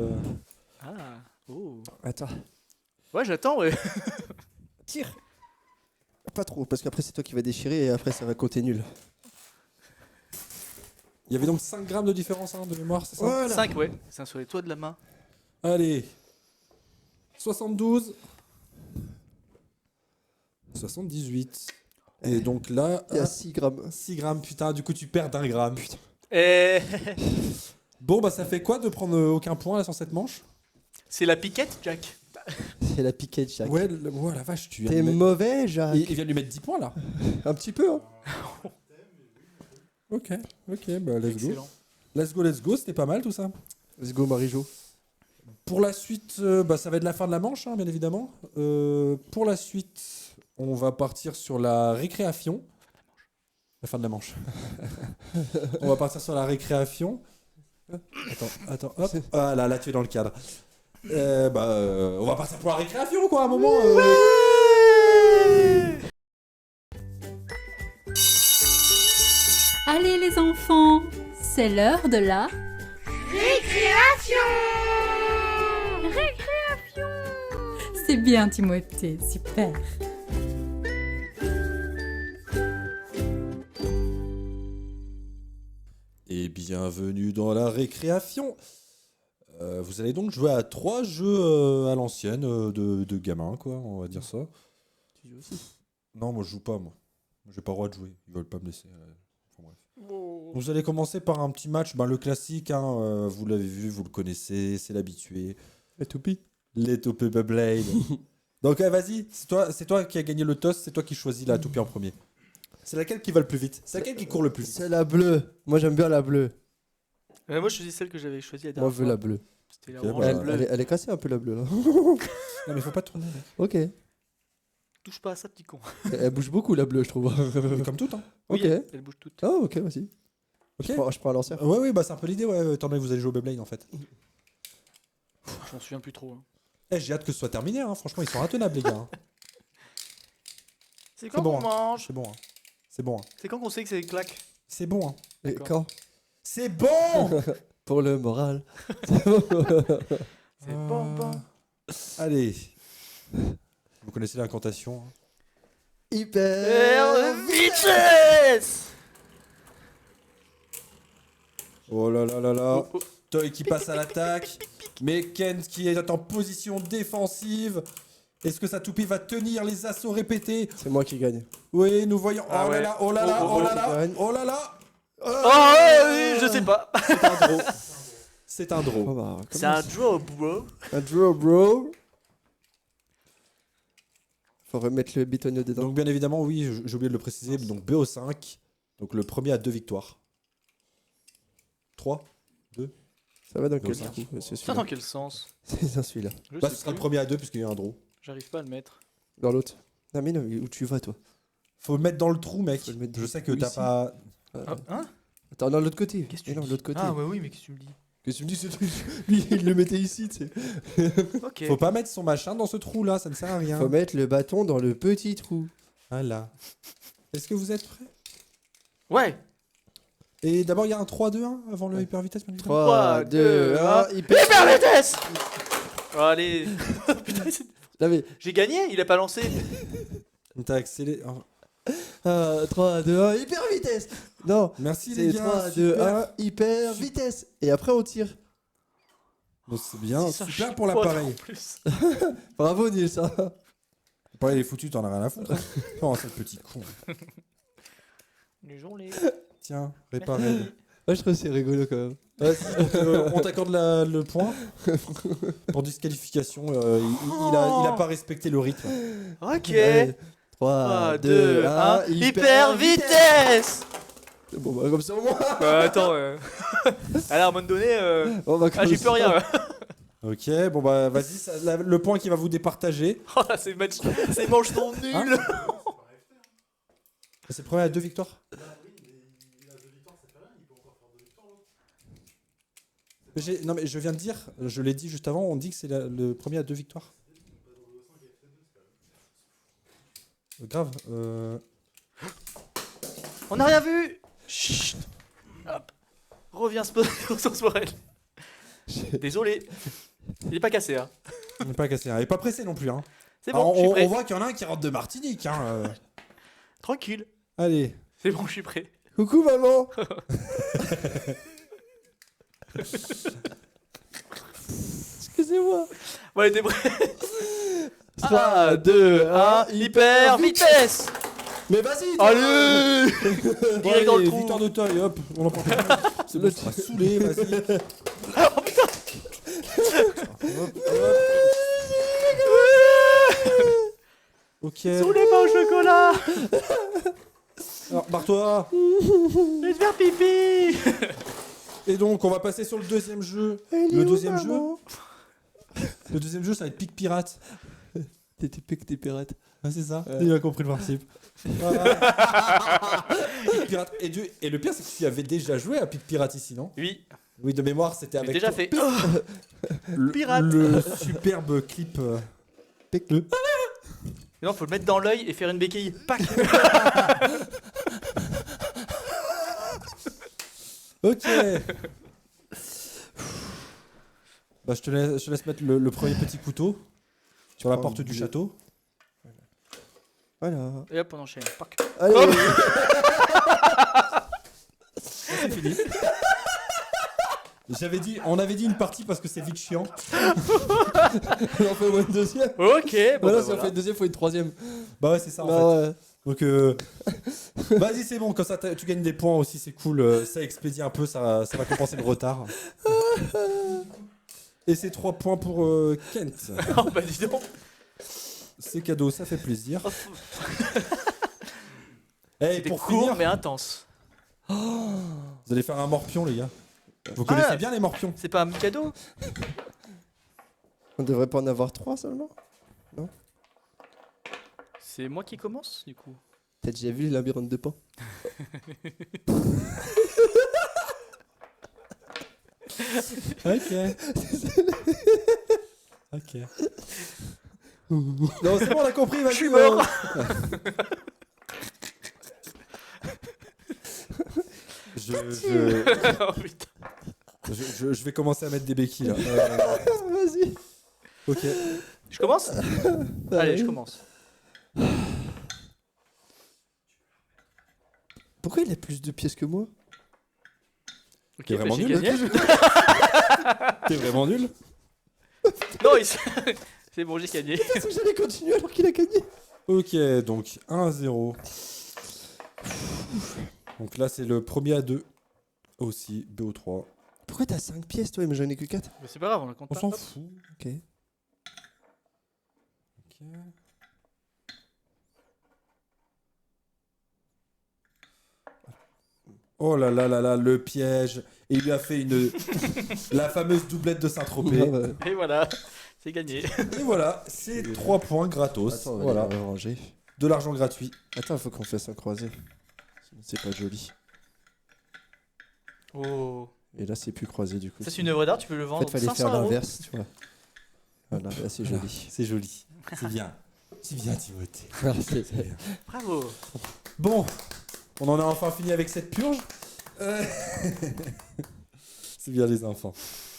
Ah. Oh. Attends. Ouais, j'attends, ouais. Tire. Pas trop, parce qu'après, c'est toi qui vas déchirer et après, ça va compter nul. Il y avait donc 5 grammes de différence hein, de mémoire, c'est ça? Voilà. 5, ouais. C'est un sur les toits de la main. Allez. 72. 78. Et donc là... Il y a 6 grammes. 6 grammes, putain, du coup tu perds d'1 gramme. Putain. Et... Bon, bah ça fait quoi de prendre aucun point là sur cette manche? C'est la piquette, Jack. C'est la piquette, Jacques. Ouais, la vache, tu viens T'es de mettre- mauvais, Jacques. Il vient de lui mettre 10 points là. Un petit peu, hein. Ok, bah let's go. Excellent. Let's go, c'était pas mal tout ça. Let's go, Marie-Jo. Pour la suite, bah, ça va être la fin de la manche, hein, bien évidemment. Pour la suite, on va partir sur la récréation. La fin de la manche. On va partir sur la récréation. Attends, hop. Ah là, tu es dans le cadre. On va partir pour la récréation, quoi, à un moment. Allez les enfants, c'est l'heure de la Récréation. C'est bien Timothée, super. Et bienvenue dans la récréation. Vous allez donc jouer à 3 jeux à l'ancienne de gamins, quoi, on va dire ça. Tu joues aussi? Non, moi je joue pas, moi. J'ai pas le droit de jouer, ils veulent pas me laisser. Enfin, bref. Vous allez commencer par un petit match, le classique, hein, vous l'avez vu, vous le connaissez, c'est l'habitué. Les toupies. Les toupies Beyblade. Donc vas-y, c'est toi qui as gagné le toss, c'est toi qui choisis la toupie en premier. C'est laquelle qui va le plus vite? C'est laquelle qui court le plus vite? C'est la bleue. Moi, j'aime bien la bleue. Moi, je choisis celle que j'avais choisie la Moi, dernière je veux la bleue. C'était la Ok, orange bah, et bleue. Elle est cassée un peu, la bleue, là. Non, mais faut pas tourner. Mec. Ok. Touche pas à ça, petit con. Elle bouge beaucoup, la bleue, je trouve. Mais comme tout, hein. Ok. Oui, elle bouge toute. Ah, ok, vas-y. Ok. Je prends un lanceur. Ouais, bah c'est un peu l'idée, ouais, étant donné que vous allez jouer au Beyblade en fait. Je m'en souviens plus trop. Hein. J'ai hâte que ce soit terminé, hein. Franchement, ils sont intenables, les gars. Hein. C'est quand bon, qu'on mange? C'est bon, hein. C'est bon, hein. C'est quand qu'on sait que c'est des claques? C'est bon, hein. Et quand? C'est bon. Pour le moral. C'est bon. Allez. Vous connaissez l'incantation, hein. Hyper vitesse. Oh là là là là. Toy qui passe à l'attaque. Mais Ken qui est en position défensive. Est-ce que sa toupie va tenir les assauts répétés? C'est moi qui gagne. Oui, nous voyons. Ah oh là ouais. là, oh là là, Oh, oh là oh, là, oh. oh là là. Oh, oui, je sais pas. C'est un draw. C'est un draw. Oh, bah, C'est un draw, bro. Un draw, bro. Faut remettre le bitonio dedans. Donc bien évidemment, oui, j'ai oublié de le préciser. Donc BO5. Donc le premier a 2 victoires. 3, 2. Ça va dans Donc, quel ça. trou? C'est Ça, dans celui-là. quel sens? C'est dans celui-là. Je Bah, sais ce sera le plus. premier à 2 puisqu'il y a un draw. J'arrive pas à le mettre. Dans l'autre. Non, mais non, où tu vas, toi? Faut le mettre dans le trou, mec. Faut le mettre dans Je le sais que trou t'as ici. pas. Hein? Attends, non, l'autre côté. Qu'est-ce que Mais tu non, dis? l'autre côté. Ah, ouais, oui, mais qu'est-ce que tu me dis? Qu'est-ce que tu me dis, ce truc? Lui, il le mettait ici, tu sais. Ok. Faut pas mettre son machin dans ce trou là, ça ne sert à rien. Faut mettre le bâton dans le petit trou. Voilà. Est-ce que vous êtes prêts? Ouais. Et d'abord, il y a un 3-2-1 avant le hyper vitesse. 3, 2, 1, Hyper vitesse. Oh, allez. Putain, Non, mais. j'ai gagné, il a pas lancé. T'as accéléré. 3, 2, 1, hyper vitesse. Non, Merci les c'est gars. 3, 2, super. 1, hyper vitesse. Et après, on tire. Bon, c'est bien, Ça, je super suis pour pas l'appareil. en plus. Bravo, Nils. Hein. L'appareil il est foutu, t'en as rien à foutre. Hein. Oh, c'est le petit con. Désolé. Tiens, réparé. Ouais, je trouve que c'est rigolo quand même. On t'accorde le point pour disqualification. Il a pas respecté le rythme. Ok. Allez, 3, 2, 1, hyper vitesse. Bon, bah, comme ça au moins. Attends. Alors, à un moment donné, On va ah, j'y peux rien. Ok, bon bah vas-y, le point qui va vous départager. Oh, là, ces manches sont nulles. Hein C'est le premier à 2 victoires. Non mais je viens de dire, je l'ai dit juste avant, on dit que c'est le premier à 2 victoires. Grave. On n'a rien vu. Chut. Hop. Reviens ressources morelles. Désolé. Il est pas cassé, hein. Il n'est pas cassé, hein. Il est pas pressé non plus, hein. C'est bon, Alors, je suis prêt. on voit qu'il y en a un qui rentre de Martinique, hein. Tranquille. Allez. C'est bon, je suis prêt. Coucou maman. c'est moi. Bon, allez, t'es prêt? 3, 2, 1, hyper vitesse. Mais vas-y. Allez. Direct dans le trou. Victor de taille, hop, on en prend pas. C'est bon, tu seras saoulé, vas-y. Oh putain. Ok. Saoulé pas au chocolat. Alors, barre-toi. Je vais te faire pipi. Et donc, on va passer sur le deuxième jeu. Le deuxième jeu, ça va être Pic Pirate. T'es pirate. Ah, c'est ça. Il a compris le principe. Voilà. Pic Pirate. Et le pire, c'est que tu avais déjà joué à Pic Pirate ici, non? Oui. Oui, de mémoire, c'était J'ai avec. déjà fait. Pirate. Le superbe clip. Non, faut le mettre dans l'œil et faire une béquille. Pac. Ok. Bah, je te laisse mettre le premier petit couteau sur la porte du château. Voilà. Et hop, on enchaîne. Pac. Allez. Hop. C'est fini. On avait dit une partie parce que c'est vite chiant. On en fait au moins une deuxième. Ok. Bon, Voilà, bah, si on fait une deuxième, faut une troisième. Bah ouais, c'est ça en fait. Ouais. Donc vas-y, c'est bon, comme ça tu gagnes des points aussi, c'est cool. Ça expédie un peu, ça va compenser le retard. Et c'est 3 points pour Kent. Oh bah dis donc. C'est cadeau, ça fait plaisir. Hey, C'était pour court finir, mais intense. vous allez faire un morpion, les gars. Vous connaissez bien les morpions? C'est pas un cadeau? On devrait pas en avoir 3 seulement? Non? C'est moi qui commence du coup. T'as déjà vu le labyrinthe de Pan? Ok. Ok. Non, c'est bon, on a compris, vas-y. Je suis mort. Oh putain. Je vais commencer à mettre des béquilles là. Vas-y. Ok. Je commence? Allez, je commence. Pourquoi il a plus de pièces que moi? Ok, T'es vraiment j'ai nul? gagné. T'es vraiment nul? Non, c'est bon, j'ai gagné. Qu'est-ce que j'allais continuer alors qu'il a gagné? Ok, donc 1-0. Donc là, c'est le premier à 2. Aussi, BO3. Pourquoi t'as 5 pièces toi, mais j'en ai que 4? Mais c'est pas grave, on la compte On pas. s'en fout. Ok. Oh là là là là, le piège. Et il lui a fait la fameuse doublette de Saint-Tropez. Et voilà, c'est gagné. Et voilà, c'est 3 points gratos. Attends, on va voilà. les ranger. De l'argent gratuit. Attends, faut qu'on fasse un croisé. Sinon, c'est pas joli. Oh. Et là, c'est plus croisé du coup. Ça, c'est une œuvre d'art, tu peux le En vendre. fait, fallait 500 faire €. l'inverse, tu vois. Voilà, là, c'est joli. C'est joli. C'est bien. C'est bien, Timothée. Merci. C'est bien. Bravo. Bon, on en a enfin fini avec cette purge. C'est bien les enfants.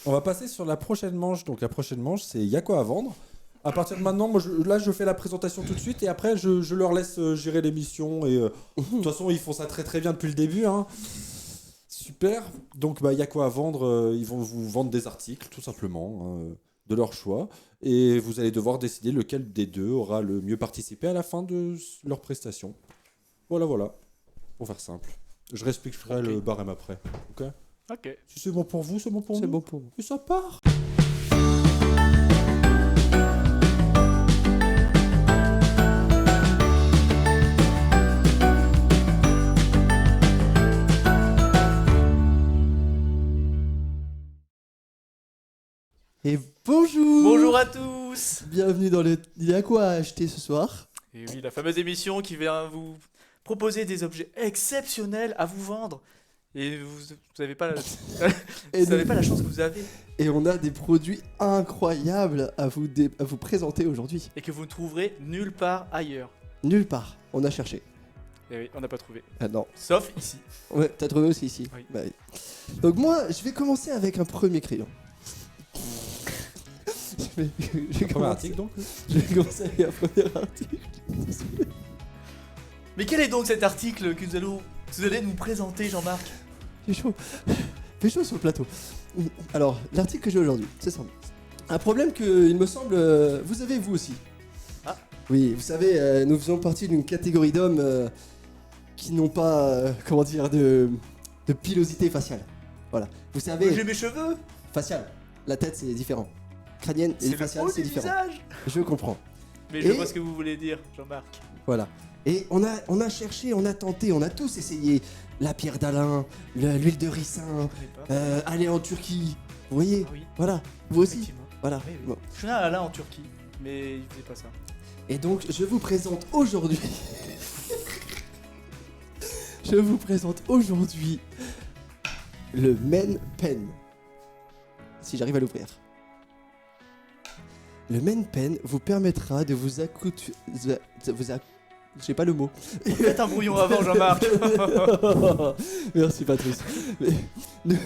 On va passer sur la prochaine manche. Donc la prochaine manche, c'est Y'a quoi à vendre. À partir de maintenant, moi, je fais la présentation tout de suite et après, je leur laisse gérer l'émission. Et de toute façon, ils font ça très très bien depuis le début. Hein. Super. Donc, Y'a quoi à vendre. Ils vont vous vendre des articles, tout simplement, hein, de leur choix. Et vous allez devoir décider lequel des deux aura le mieux participé à la fin de leur prestation. Voilà, voilà. Pour faire simple. Je respecterai le barème après. Ok. Ok. Si c'est bon pour vous, c'est bon pour nous. C'est bon pour moi. Et ça part. Et bonjour. Bonjour à tous. Bienvenue dans le... Il y a quoi à acheter ce soir? Et oui, la fameuse émission qui vient vous proposer des objets exceptionnels à vous vendre. Et vous n'avez pas, pas la chance que vous avez. Et on a des produits incroyables à vous présenter aujourd'hui. Et que vous ne trouverez nulle part ailleurs. Nulle part. On a cherché. Et oui, on n'a pas trouvé. Ah non. Sauf ici. Ouais, t'as trouvé aussi ici. Oui. Bah, oui. Donc moi, je vais commencer avec un premier crayon. je vais Premier article donc. Je vais commencer avec un premier article. Mais quel est donc cet article que vous allez nous présenter, Jean-Marc? Fais chaud. Fais chaud sur le plateau. Alors, l'article que j'ai aujourd'hui, c'est simple. Un problème que, il me semble, vous avez vous aussi. Ah. Oui, vous savez, nous faisons partie d'une catégorie d'hommes qui n'ont pas, comment dire, de pilosité faciale. Voilà. Vous savez. J'ai mes cheveux. Faciale. La tête, c'est différent. Crânienne et C'est le faciale, haut c'est du différent. visage. Je comprends. Mais je Et- vois ce que vous voulez dire, Jean-Marc. Voilà. Et on a cherché, on a tenté, on a tous essayé. La pierre d'Alain, l'huile de ricin, aller en Turquie. Vous voyez Oui. Voilà. Vous aussi Effectivement. Voilà. Oui, oui. Bon. Je suis allé en Turquie, mais il faisait pas ça. Et donc, je vous présente aujourd'hui. Je vous présente aujourd'hui le Men Pen. Si j'arrive à l'ouvrir. Le Men Pen vous permettra de vous accoutumer. J'ai pas le mot. Faites un brouillon avant, Jean-Marc. Merci Patrice. Mais- Mais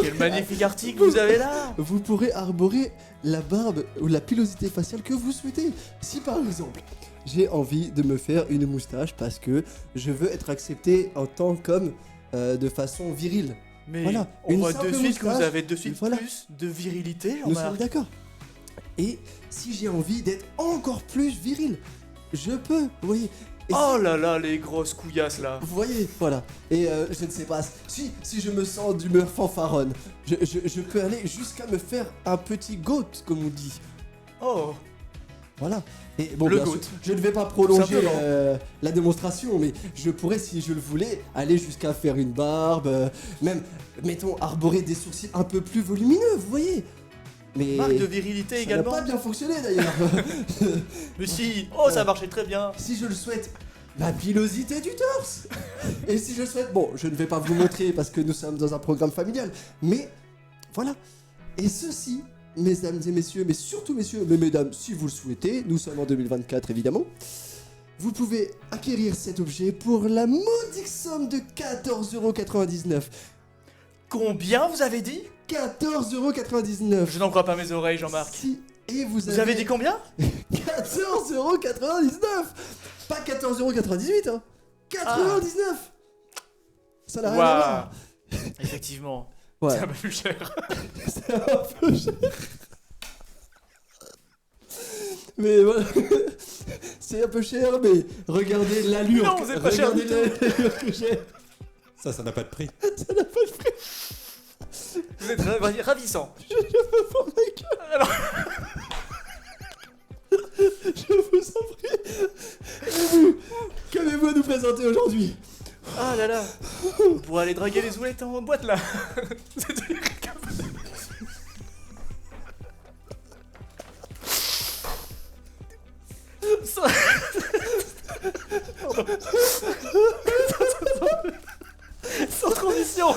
quel magnifique article vous avez là. Vous pourrez arborer la barbe ou la pilosité faciale que vous souhaitez. Si par exemple, j'ai envie de me faire une moustache parce que je veux être accepté en tant qu'homme de façon virile. Mais Voilà, on une voit de simple suite que vous moustache, avez de suite voilà. plus de virilité, Nous sommes Jean-Marc. d'accord. Et si j'ai envie d'être encore plus viril, je peux, vous voyez. Et Oh là là, les grosses couillasses là. Vous voyez, voilà. Et je ne sais pas, si je me sens d'humeur fanfaronne, je peux aller jusqu'à me faire un petit goat, comme on dit. Oh. Voilà. Et bon, Le bien goat. sûr, je ne vais pas prolonger Simplement. la démonstration, mais je pourrais, si je le voulais, aller jusqu'à faire une barbe, même, mettons, arborer des sourcils un peu plus volumineux, vous voyez. Mais Marque de virilité ça également. n'a pas bien fonctionné d'ailleurs. Mais si, oh ça marchait très bien. Si je le souhaite, la pilosité du torse. Et si je le souhaite, bon, je ne vais pas vous montrer parce que nous sommes dans un programme familial, mais voilà. Et ceci, mesdames et messieurs, mais surtout messieurs, mais mesdames, si vous le souhaitez, nous sommes en 2024 évidemment, vous pouvez acquérir cet objet pour la modique somme de 14,99€. Combien vous avez dit 14,99€. Je n'en crois pas mes oreilles, Jean-Marc. Si, et vous avez dit combien 14,99€. Pas 14,98€, hein. 99. Ça n'a rien à voir. Effectivement. Ouais. C'est un peu plus cher. C'est un peu cher. Mais voilà. C'est un peu cher, mais regardez l'allure. Non, c'est pas cher du Regardez l'allure que j'ai. Ça n'a pas de prix. Ça n'a pas de prix. Vous êtes ravissant. Je me prends ma gueule. Alors... Je vous en prie. Et vous, qu'avez-vous à nous présenter aujourd'hui? Ah là là. Pour aller draguer les oulettes en boîte là. Sans transition.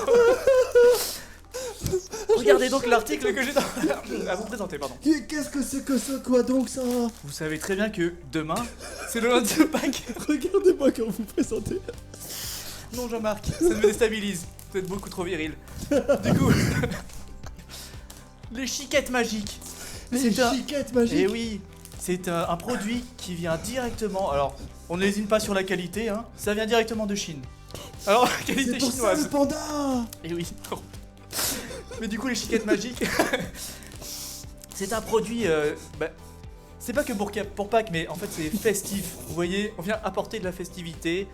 Regardez donc l'article que j'ai à vous présenter, pardon. Qu'est-ce que c'est que ça, quoi donc ça? Vous savez très bien que demain, c'est le lundi de Pâques. Regardez-moi quand vous présentez. Non Jean-Marc, ça me déstabilise. Vous êtes beaucoup trop viril. Du coup, les chiquettes magiques. Les chiquettes magiques. Eh oui, c'est un produit qui vient directement. Alors, on n'hésite pas sur la qualité, hein. Ça vient directement de Chine. Alors, qualité C'est pour chinoise. ça le panda. Eh oui. Mais du coup, les chiquettes magiques, c'est un produit. C'est pas que pour Pâques, mais en fait, c'est festif. Vous voyez, on vient apporter de la festivité.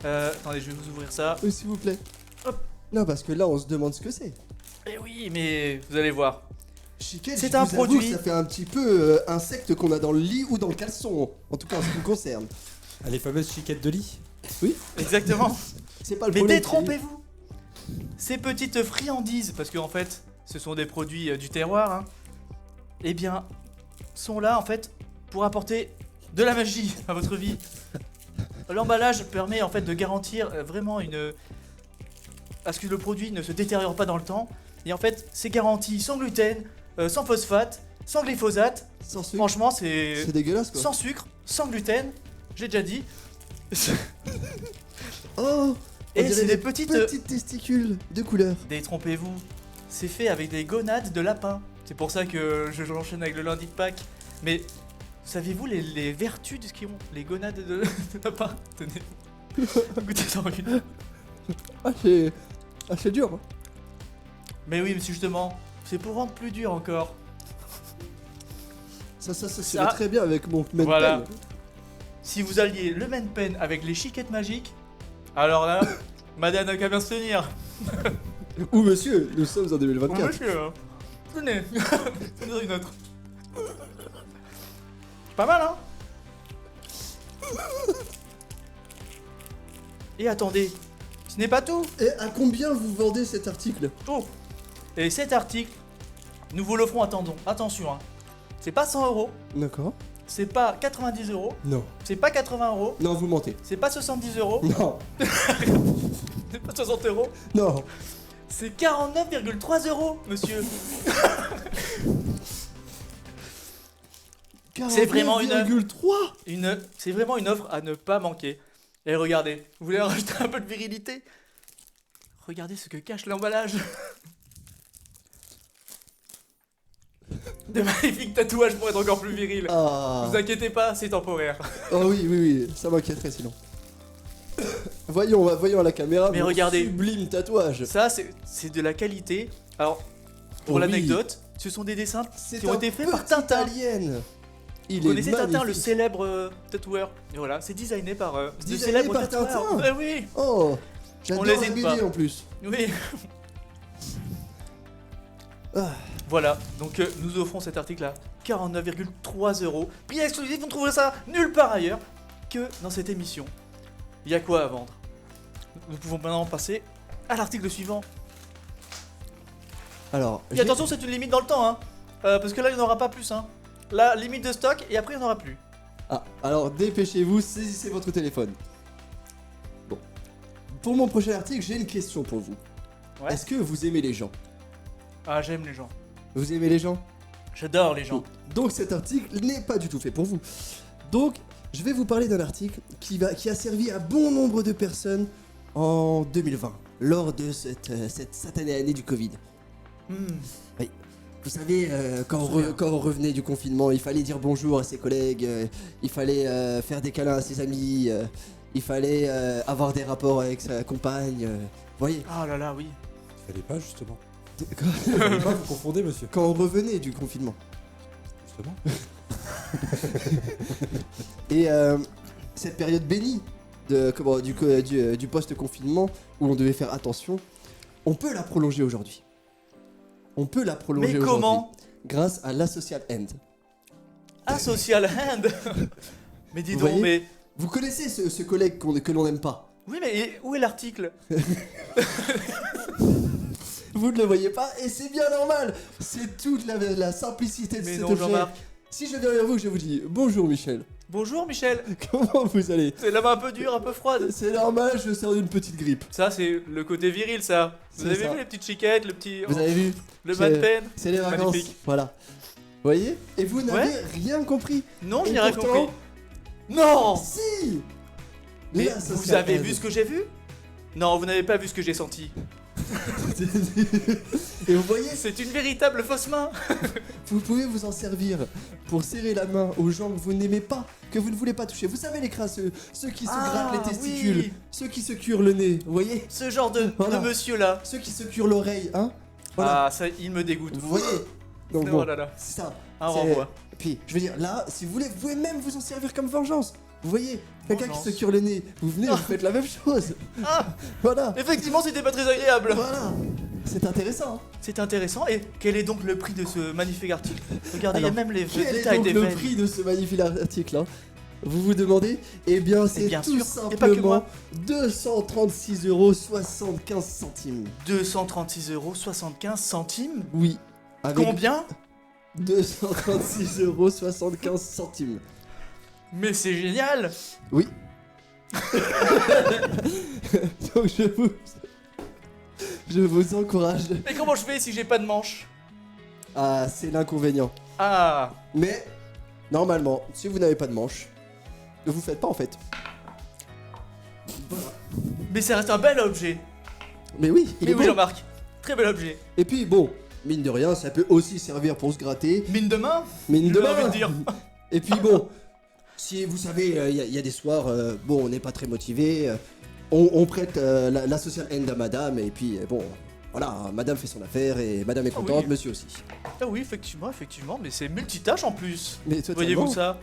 Attendez, je vais vous ouvrir ça. Oui, s'il vous plaît. Hop. Non, parce que là, on se demande ce que c'est. Eh oui, mais vous allez voir. Chiquette, C'est je un vous avoue produit. que ça fait un petit peu insecte qu'on a dans le lit ou dans le caleçon. En tout cas, en ce qui me concerne. Ah, les fameuses chiquettes de lit. Oui. Exactement. C'est pas le Mais problème. détrompez-vous. Ces petites friandises, parce qu'en fait, ce sont des produits du terroir, hein, eh bien, sont là en fait pour apporter de la magie à votre vie. L'emballage permet en fait de garantir vraiment à ce que le produit ne se détériore pas dans le temps. Et en fait, c'est garanti sans gluten, sans phosphate, sans glyphosate. Sans sucre. Franchement, c'est dégueulasse quoi. sans sucre, sans gluten. J'ai déjà dit. Oh. Et On dirait c'est des petites testicules de couleur. Détrompez-vous, c'est fait avec des gonades de lapin. C'est pour ça que j'enchaîne avec le lundi de Pâques. Mais saviez-vous les vertus de ce qu'ils ont les gonades de lapin? Tenez, goûtez-en une. c'est dur. Hein. Mais oui, mais c'est justement, c'est pour rendre plus dur encore. Ça va très bien avec mon main Voilà. pen. Si vous alliez le main pen avec les chiquettes magiques, alors là, madame n'a qu'à bien se tenir. Ou monsieur, nous sommes en Oh 2024. monsieur, hein. Tenez, tenez une autre. Pas mal, hein? Et attendez, ce n'est pas tout. Et à combien vous vendez cet article? Oh. Et cet article, nous vous l'offrons, attention, hein. C'est pas 100 euros, D'accord. c'est pas 90 euros, Non. c'est pas 80 euros, Non, vous mentez. c'est pas 70 euros, Non. c'est pas 60 euros, Non. c'est 49,3 euros, monsieur. C'est vraiment une c'est vraiment une offre à ne pas manquer. Et regardez, vous voulez rajouter un peu de virilité? Regardez ce que cache l'emballage. Des magnifiques tatouages pour être encore plus viril. Ah. Vous inquiétez pas, c'est temporaire. Oh oui, ça m'inquiéterait sinon. voyons à la caméra. Mais mon regardez. Sublime tatouage. Ça, c'est de la qualité. Alors, pour Oh l'anecdote, ce sont des dessins qui ont été faits par petite Tintin. alien. Il Vous est connaissez Tintin, le magnifique. célèbre tatoueur. Et voilà, c'est designé par le Designé célèbre par tatoueur. Tintin. Eh oui. Oh, j'adore les la aide BD pas. en plus. Oui. Ah. Voilà, donc nous offrons cet article à 49,3 euros. Prix exclusif, vous ne trouverez ça nulle part ailleurs que dans cette émission. Il y a quoi à vendre? Nous pouvons maintenant passer à l'article suivant. Alors, Et attention, c'est une limite dans le temps, hein. Parce que là, il n'y en aura pas plus, hein. La limite de stock, et après, il n'y en aura plus. Ah, alors dépêchez-vous, saisissez votre téléphone. Bon. Pour mon prochain article, j'ai une question pour vous. Ouais. Est-ce que vous aimez les gens? Ah, j'aime les gens. Vous aimez les gens? J'adore les gens. Donc cet article n'est pas du tout fait pour vous. Donc, je vais vous parler d'un article qui a servi à bon nombre de personnes en 2020, lors de cette satanée année du Covid. Oui. Vous savez, quand on revenait du confinement, il fallait dire bonjour à ses collègues, il fallait faire des câlins à ses amis, il fallait avoir des rapports avec sa compagne, vous voyez. Ah là là, oui. Il fallait pas, justement. Il fallait pas, vous confondez, monsieur. Quand on revenait du confinement. Justement. Et cette période bénie du post-confinement, où on devait faire attention, on peut la prolonger aujourd'hui. Mais comment? Grâce à l'Asocial Hand. Ah, Social Hand. Mais dis Vous donc, voyez, mais... Vous connaissez ce collègue que l'on n'aime pas? Oui, mais où est l'article? Vous ne le voyez pas, et c'est bien normal. C'est toute la simplicité de Mais cet non, objet. Jean-Marc. Si je viens vers vous, je vous dis bonjour Michel. Bonjour, Michel. Comment vous allez? C'est la main un peu dure, un peu froide. C'est normal, je sors d'une petite grippe. Ça, c'est le côté viril, ça. Vous C'est avez ça. vu les petites chiquettes, le petit... Vous avez vu? Le C'est- man pen. C'est les vacances. Magnifique. Voilà. Vous voyez? Et vous n'avez Ouais. rien compris. Non, je Et n'ai rien pourtant- compris. Non. Si. Mais Là, vous Social avez Hand. vu ce que j'ai vu? Non, vous n'avez pas vu ce que j'ai senti. Et vous voyez, C'est une véritable fausse main. vous pouvez vous en servir pour serrer la main aux gens que vous n'aimez pas, que vous ne voulez pas toucher. Vous savez les crasseux, ceux qui se Ah, grattent les testicules, oui. ceux qui se curent le nez, vous voyez? Ce genre de Voilà. monsieur-là. Ceux qui se curent l'oreille, hein? Voilà. Ah, ça, il me dégoûte. Vous voyez? Donc Oh bon, là là. c'est ça. Un C'est- renvoi. Puis, je veux dire, là, si vous voulez, vous pouvez même vous en servir comme vengeance. Vous voyez, quelqu'un qui Vengeance. se cure le nez, vous venez, vous faites la même chose. Ah, Voilà. effectivement, c'était pas très agréable. Voilà. C'est intéressant. C'est intéressant. Et quel est donc le prix de ce magnifique article? Regardez, il y a Alors, même les Quel est détails donc des le veines. prix de ce magnifique article, hein? Vous vous demandez? Eh bien, c'est bien tout sûr, et pas que simplement moi. 236,75 €. 236,75 €. Oui. Avec Combien? 236,75 €. Mais c'est génial. Oui. Donc je vous encourage. Mais comment je fais si j'ai pas de manche? Ah, c'est l'inconvénient. Ah. Mais normalement, si vous n'avez pas de manche, ne vous faites pas en fait. Mais ça reste un bel objet. Mais oui, il Mais est oui, beau. Jean-Marc. Très bel objet. Et puis bon, mine de rien, ça peut aussi servir pour se gratter. Mine de main. Mine de J'ai envie main. de dire. Et puis bon, si vous savez, il y a des soirs, bon, on n'est pas très motivé, on prête la social end à madame, et puis bon, voilà, madame fait son affaire, et madame est contente, oui. monsieur aussi. Ah oui, effectivement, mais c'est multitâche en plus. Mais totalement. Voyez-vous ça?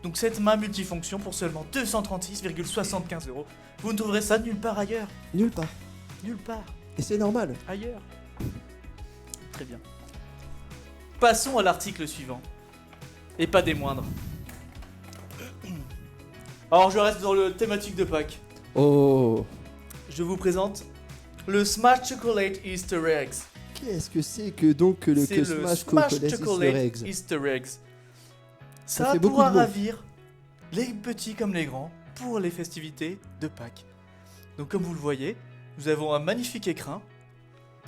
Donc cette main multifonction pour seulement 236,75 €. Vous ne trouverez ça nulle part ailleurs. Nulle part. Nulle part Et c'est normal. ailleurs. Très bien. Passons à l'article suivant. Et pas des moindres. Alors je reste dans le thématique de Pâques. Oh. Je vous présente le Smash Chocolate Easter Eggs. Qu'est-ce que c'est que donc le C'est que le Smash Smash Chocolate Chocolate Easter Eggs? Easter Eggs. Ça Ça fait beaucoup pourra de mots. ravir les petits comme les grands pour les festivités de Pâques. Donc comme vous le voyez, nous avons un magnifique écrin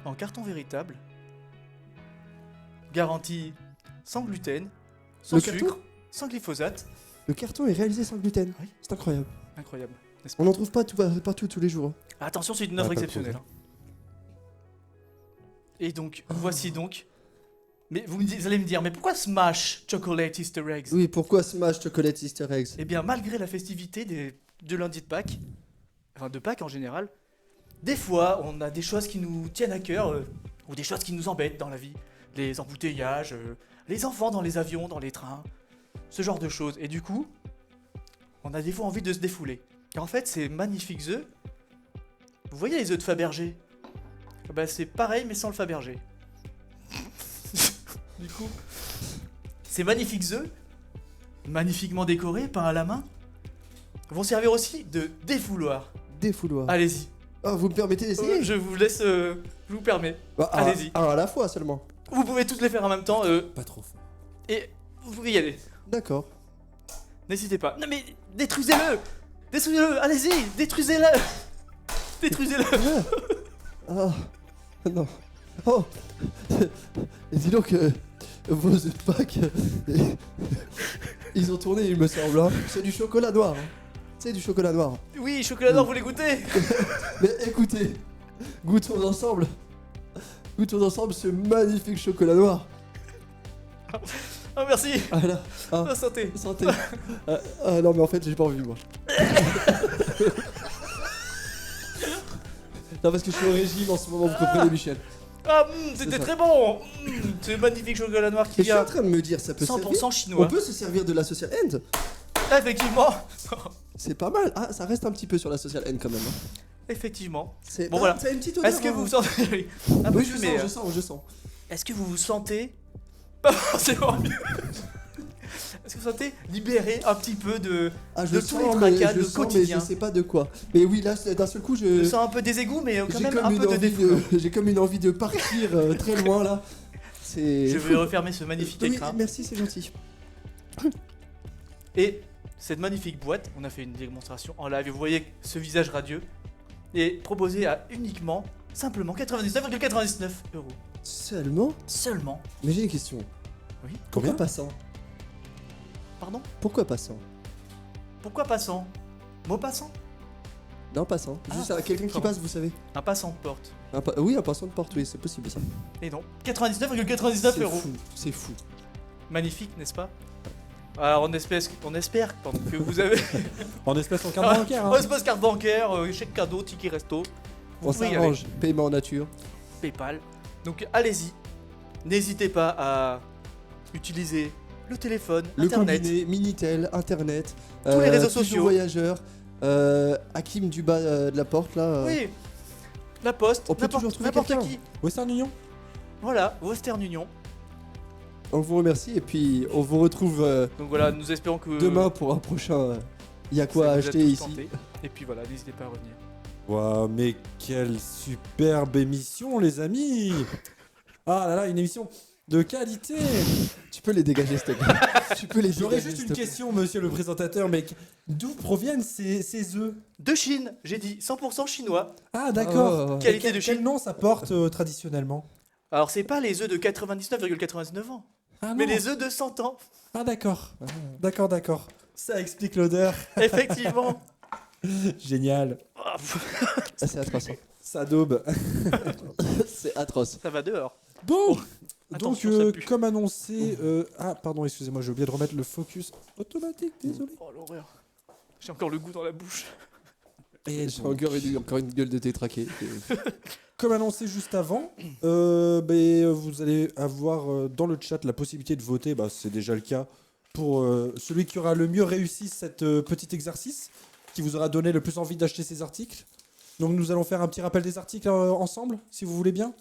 en carton véritable, garanti sans gluten, sans Le sucre, carton sans glyphosate. Le carton est réalisé sans gluten. Oui. C'est incroyable. Incroyable, n'est-ce pas? On n'en trouve pas partout tous les jours. hein. Attention, c'est une œuvre Ah, pas de exceptionnelle. Et donc, voici donc. Mais vous allez me dire, mais pourquoi Smash Chocolate Easter Eggs? Oui, pourquoi Smash Chocolate Easter Eggs? Eh bien, malgré la festivité de lundi de Pâques, enfin de Pâques en général, des fois, on a des choses qui nous tiennent à cœur, ou des choses qui nous embêtent dans la vie. Les embouteillages, les enfants dans les avions, dans les trains, ce genre de choses. Et du coup, on a des fois envie de se défouler. Et en fait, ces magnifiques œufs, vous voyez les œufs de Fabergé? Bah, c'est pareil, mais sans le Fabergé. Du coup, ces magnifiques œufs, magnifiquement décorés, peints à la main, vont servir aussi de défouloir. Défouloir. Allez-y. Ah, vous me permettez d'essayer? Je vous laisse, je vous permets. Bah, Allez-y. Un à la fois seulement. Vous pouvez toutes les faire en même temps. Pas trop fort. Et vous pouvez y aller. D'accord. N'hésitez pas. Non mais détruisez-le. Détruisez-le. Allez-y. Détruisez-le. Détruisez-le. Ah, non. Oh. Et dis donc, vos œufs de Pâques, ils ont tourné, il me semble. Hein. C'est du chocolat noir. Hein. C'est du chocolat noir. Oui, chocolat noir, vous les goûtez. Mais écoutez, goûtons ensemble. Goûtons ensemble ce magnifique chocolat noir. Oh merci. Voilà. Ah, Oh, santé. santé. Ah non, mais en fait, j'ai pas envie, moi. Non, parce que je suis au régime en ce moment, vous comprenez, Michel. Ah, C'est c'était ça. très bon. Ce magnifique chocolat noir qui Et je suis en vient train de me dire, ça peut 100% servir. chinois. On peut se servir de la social end. Ah, effectivement. C'est pas mal. Ah, ça reste un petit peu sur la social end quand même. Hein. Effectivement. C'est Bon voilà. Ça a une petite odeur. Est-ce que vous hein. vous sentez un peu Oui, je fumé, sens, je sens, je sens. Est-ce que vous vous sentez pas forcément mieux? Est-ce que vous sentez libéré un petit peu de Ah, je tous sens, les mais tracas je de sens, mais quotidien? je sais pas de quoi. Mais oui, là, d'un seul coup, Je sens un peu des égouts, mais quand j'ai même comme un une peu de envie défoulement. j'ai comme une envie de partir très loin là. C'est. Je vais refermer ce magnifique Oui, écran. merci, c'est gentil. Et cette magnifique boîte, on a fait une démonstration en live et vous voyez ce visage radieux, est proposé à uniquement, simplement 99,99 €. Seulement. Seulement. Mais j'ai une question. Oui. Pourquoi Combien pas 100? Pardon? Pourquoi pas 100? Pourquoi passant? Mot passant? Non, pas 100. Ah, Juste à quelqu'un qui pardon. passe, vous savez. Un passant de porte. Oui, un passant de porte, oui, c'est possible ça. Et non. 99,99 C'est €. fou, c'est fou. Magnifique, n'est-ce pas? Alors on espère pardon, que vous avez En espèce en carte bancaire. en Hein. espèce carte bancaire, chèque cadeau, ticket resto. Vous On pouvez y aller. s'arrange. Paiement en nature. PayPal. Donc allez-y. N'hésitez pas à utiliser le téléphone, Le internet. combiné, Minitel, internet. Tous les réseaux Pigeon sociaux. Voyageurs. Hakim du bas de la porte là. Oui. La poste, On peut toujours trouver n'importe quelqu'un. qui. Western Union. Voilà, Western Union. On vous remercie et puis on vous retrouve Donc voilà, nous espérons que demain pour un prochain. Il y a quoi ça à vous a acheter tous ici. tenté. Et puis voilà, n'hésitez pas à revenir. Waouh, mais quelle superbe émission, les amis. Ah là là, une émission de qualité. Tu peux les dégager, s'il te plaît. Tu peux les J'aurais dégager, juste s'il une te plaît. question, monsieur le présentateur, mais d'où proviennent ces œufs? De Chine, j'ai dit 100% chinois. Ah d'accord. Oh. Qualité de Quel Chine. nom ça porte traditionnellement? Alors c'est pas les œufs de 99,99 ans, Ah mais non. les œufs de 100 ans. Ah d'accord. D'accord. Ça explique l'odeur. Effectivement. Génial. Ah, c'est atroce. hein. Ça daube. C'est atroce. Ça va dehors. Bon. Donc, Attention, ça pue. comme annoncé... Ah, pardon, excusez-moi, j'ai oublié de remettre le focus automatique, désolé. Oh l'horreur. J'ai encore le goût dans la bouche. Et J'ai donc, encore une gueule de détraqué. comme annoncé juste avant, vous allez avoir dans le chat la possibilité de voter, c'est déjà le cas, pour celui qui aura le mieux réussi cette petit exercice, qui vous aura donné le plus envie d'acheter ces articles. Donc nous allons faire un petit rappel des articles ensemble, si vous voulez bien.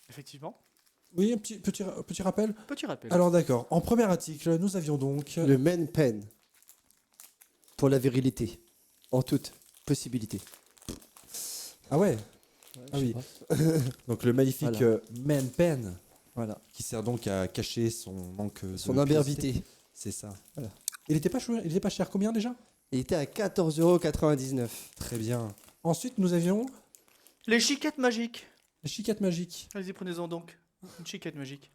Effectivement. Oui, un petit rappel. Petit rappel. Alors d'accord, en premier article, nous avions donc... Le Men Pen. Pour la virilité. En toute possibilité. Ah ouais. Ah oui. Donc le magnifique Voilà. Man Pen, Voilà. qui sert donc à cacher son manque de Son curiosité. imberbité. C'est ça. Voilà. Il était pas cher combien déjà? Il était à 14,99 €. Très bien. Ensuite, nous avions Les chiquettes magiques. les chiquettes magiques. Allez-y, prenez-en donc. Une chiquette magique.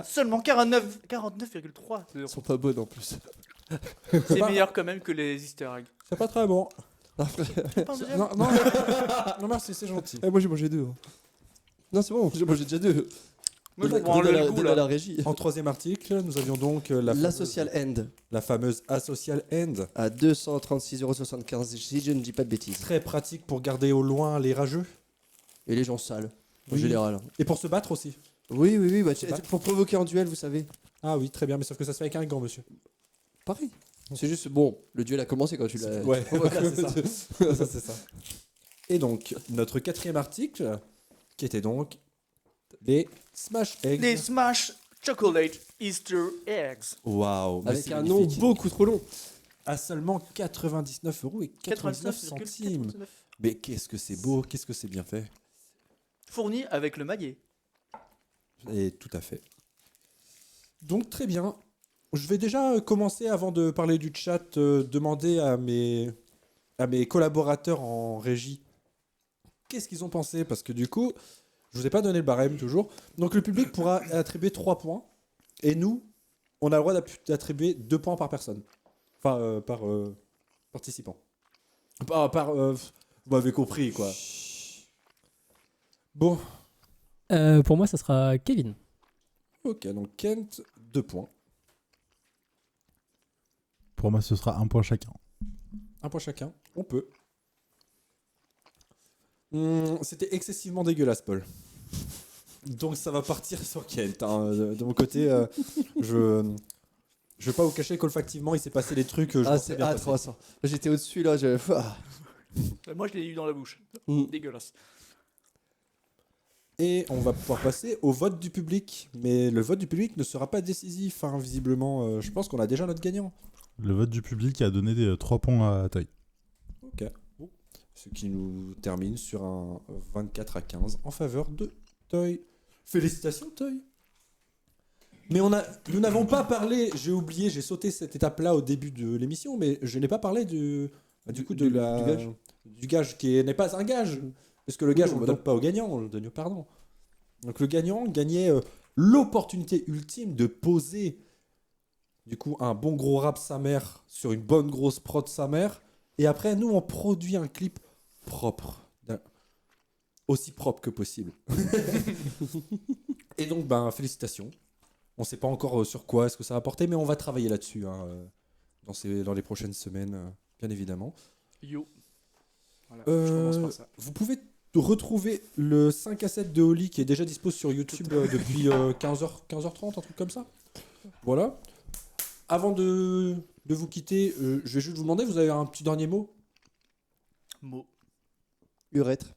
Seulement 49,3 Elles €. sont pas bonnes en plus. C'est meilleur quand même que les Easter eggs. C'est pas très bon. Pas un deuxième Non, merci, c'est gentil. Moi j'ai mangé 2. Non, c'est bon, j'ai mangé déjà 2. Moi, je prends le goût, là. la régie. En troisième article, nous avions donc la La fameuse- Social End. la fameuse Asocial End. À 236,75 € si je ne dis pas de bêtises. Très pratique pour garder au loin les rageux. Et les gens sales, en Oui. général. Et pour se battre aussi. Oui, C'est pas- pour provoquer un duel, vous savez. Ah oui, très bien, mais sauf que ça se fait avec un gant, monsieur. Pareil. C'est juste, bon, le duel a commencé quand tu l'as... Ouais, provoqué. c'est ça. Ça, c'est ça. Et donc, notre quatrième article, qui était donc les Smash Eggs. Les Smash Chocolate Easter Eggs. Waouh, mais Avec c'est un magnifique. nom beaucoup trop long. À seulement 99,99 €. Mais qu'est-ce que c'est beau, qu'est-ce que c'est bien fait. Fourni avec le maillet. Et tout à fait. Donc très bien. Je vais déjà commencer, avant de parler du chat, demander à mes collaborateurs en régie qu'est-ce qu'ils ont pensé. Parce que du coup, je vous ai pas donné le barème toujours. Donc le public pourra attribuer 3 points. Et nous, on a le droit d'attribuer 2 points par personne. Enfin, par participant. Vous m'avez compris, quoi. Bon. Pour moi, ça sera Kevin. Ok, donc Kent, 2 points. Pour moi, ce sera 1 point chacun. 1 point chacun, on peut. C'était excessivement dégueulasse, Paul. Donc ça va partir sur Kent. Hein. De mon côté, je vais pas vous cacher qu'olfactivement, il s'est passé des trucs. C'est atroce. J'étais au-dessus là. Moi, je l'ai eu dans la bouche. Dégueulasse. Et on va pouvoir passer au vote du public. Mais le vote du public ne sera pas décisif, hein, visiblement. Je pense qu'on a déjà notre gagnant. Le vote du public a donné 3 points à Toy. Ok. Ce qui nous termine sur un 24 à 15 en faveur de Toy. Félicitations, Toy. Mais nous n'avons pas parlé, j'ai oublié, j'ai sauté cette étape-là au début de l'émission, mais je n'ai pas parlé du gage qui n'est pas un gage. Parce que le gage, on ne le donne pas au gagnant, on le donne au perdant. Donc le gagnant gagnait l'opportunité ultime de poser du coup un bon gros rap sa mère sur une bonne grosse prod sa mère. Et après, nous, on produit un clip propre. Aussi propre que possible. Et donc, félicitations. On ne sait pas encore sur quoi est-ce que ça va porter, mais on va travailler là-dessus hein, dans les prochaines semaines, bien évidemment. Yo. Voilà, je commence par ça. Vous pouvez retrouver le 5 à 7 de Oli qui est déjà dispo sur YouTube depuis 15h30, un truc comme ça. Voilà. Avant de vous quitter, je vais juste vous demander, vous avez un petit dernier mot? Urètre.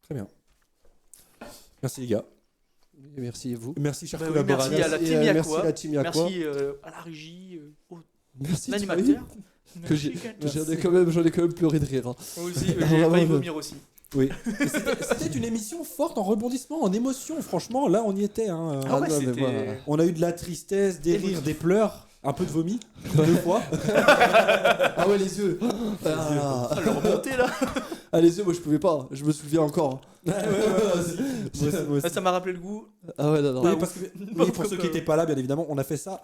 Très bien. Merci les gars. Et merci vous. Merci chers Oui, collaborateurs. merci à la team Merci Yakwa. la team Yakwa. Merci à la régie, Merci l'animateur. Que j'en ai quand même pleuré de rire. Hein. Moi aussi, j'ai failli vomir aussi. Oui. C'était une émission forte en rebondissement, en émotion. Franchement, là, on y était. Hein. Ah ouais, non, mais c'était... moi, On a eu de la tristesse, des rires, des pleurs, un peu de vomi, 2 fois. Ah ouais, les yeux. Ah, le remonté là. Ah, les yeux, moi je pouvais pas. Je me souviens encore. Ça m'a rappelé le goût. Ah ouais, non. Oui, parce que, oui, pour ceux qui n'étaient pas là, bien évidemment, on a fait ça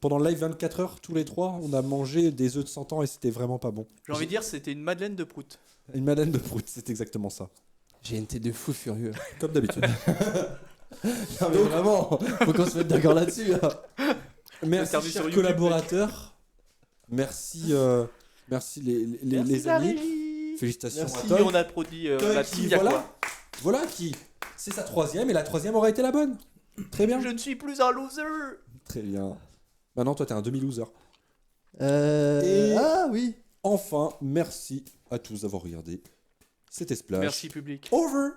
pendant le live 24 heures, tous les 3. On a mangé des œufs de 100 ans et c'était vraiment pas bon. J'ai envie de dire, c'était une madeleine de prout. Une madeleine de prout, c'est exactement ça. J'ai une tête de fou furieux. Comme d'habitude. Non, mais vraiment, faut qu'on se mette d'accord là-dessus. Hein. Merci, Interview sur chers YouTube, collaborateurs. Merci, merci les Merci la amis. régie. Félicitations Merci, à Toy. On a produit Toy la qui, team, y a voilà, quoi. voilà qui, c'est sa 3e et la 3e aura été la bonne. Très bien. Je ne suis plus un loser. Très bien. Maintenant, toi, t'es un demi-loser. Ah oui. Enfin, merci à tous d'avoir regardé. C'était Splash. Merci public. Over.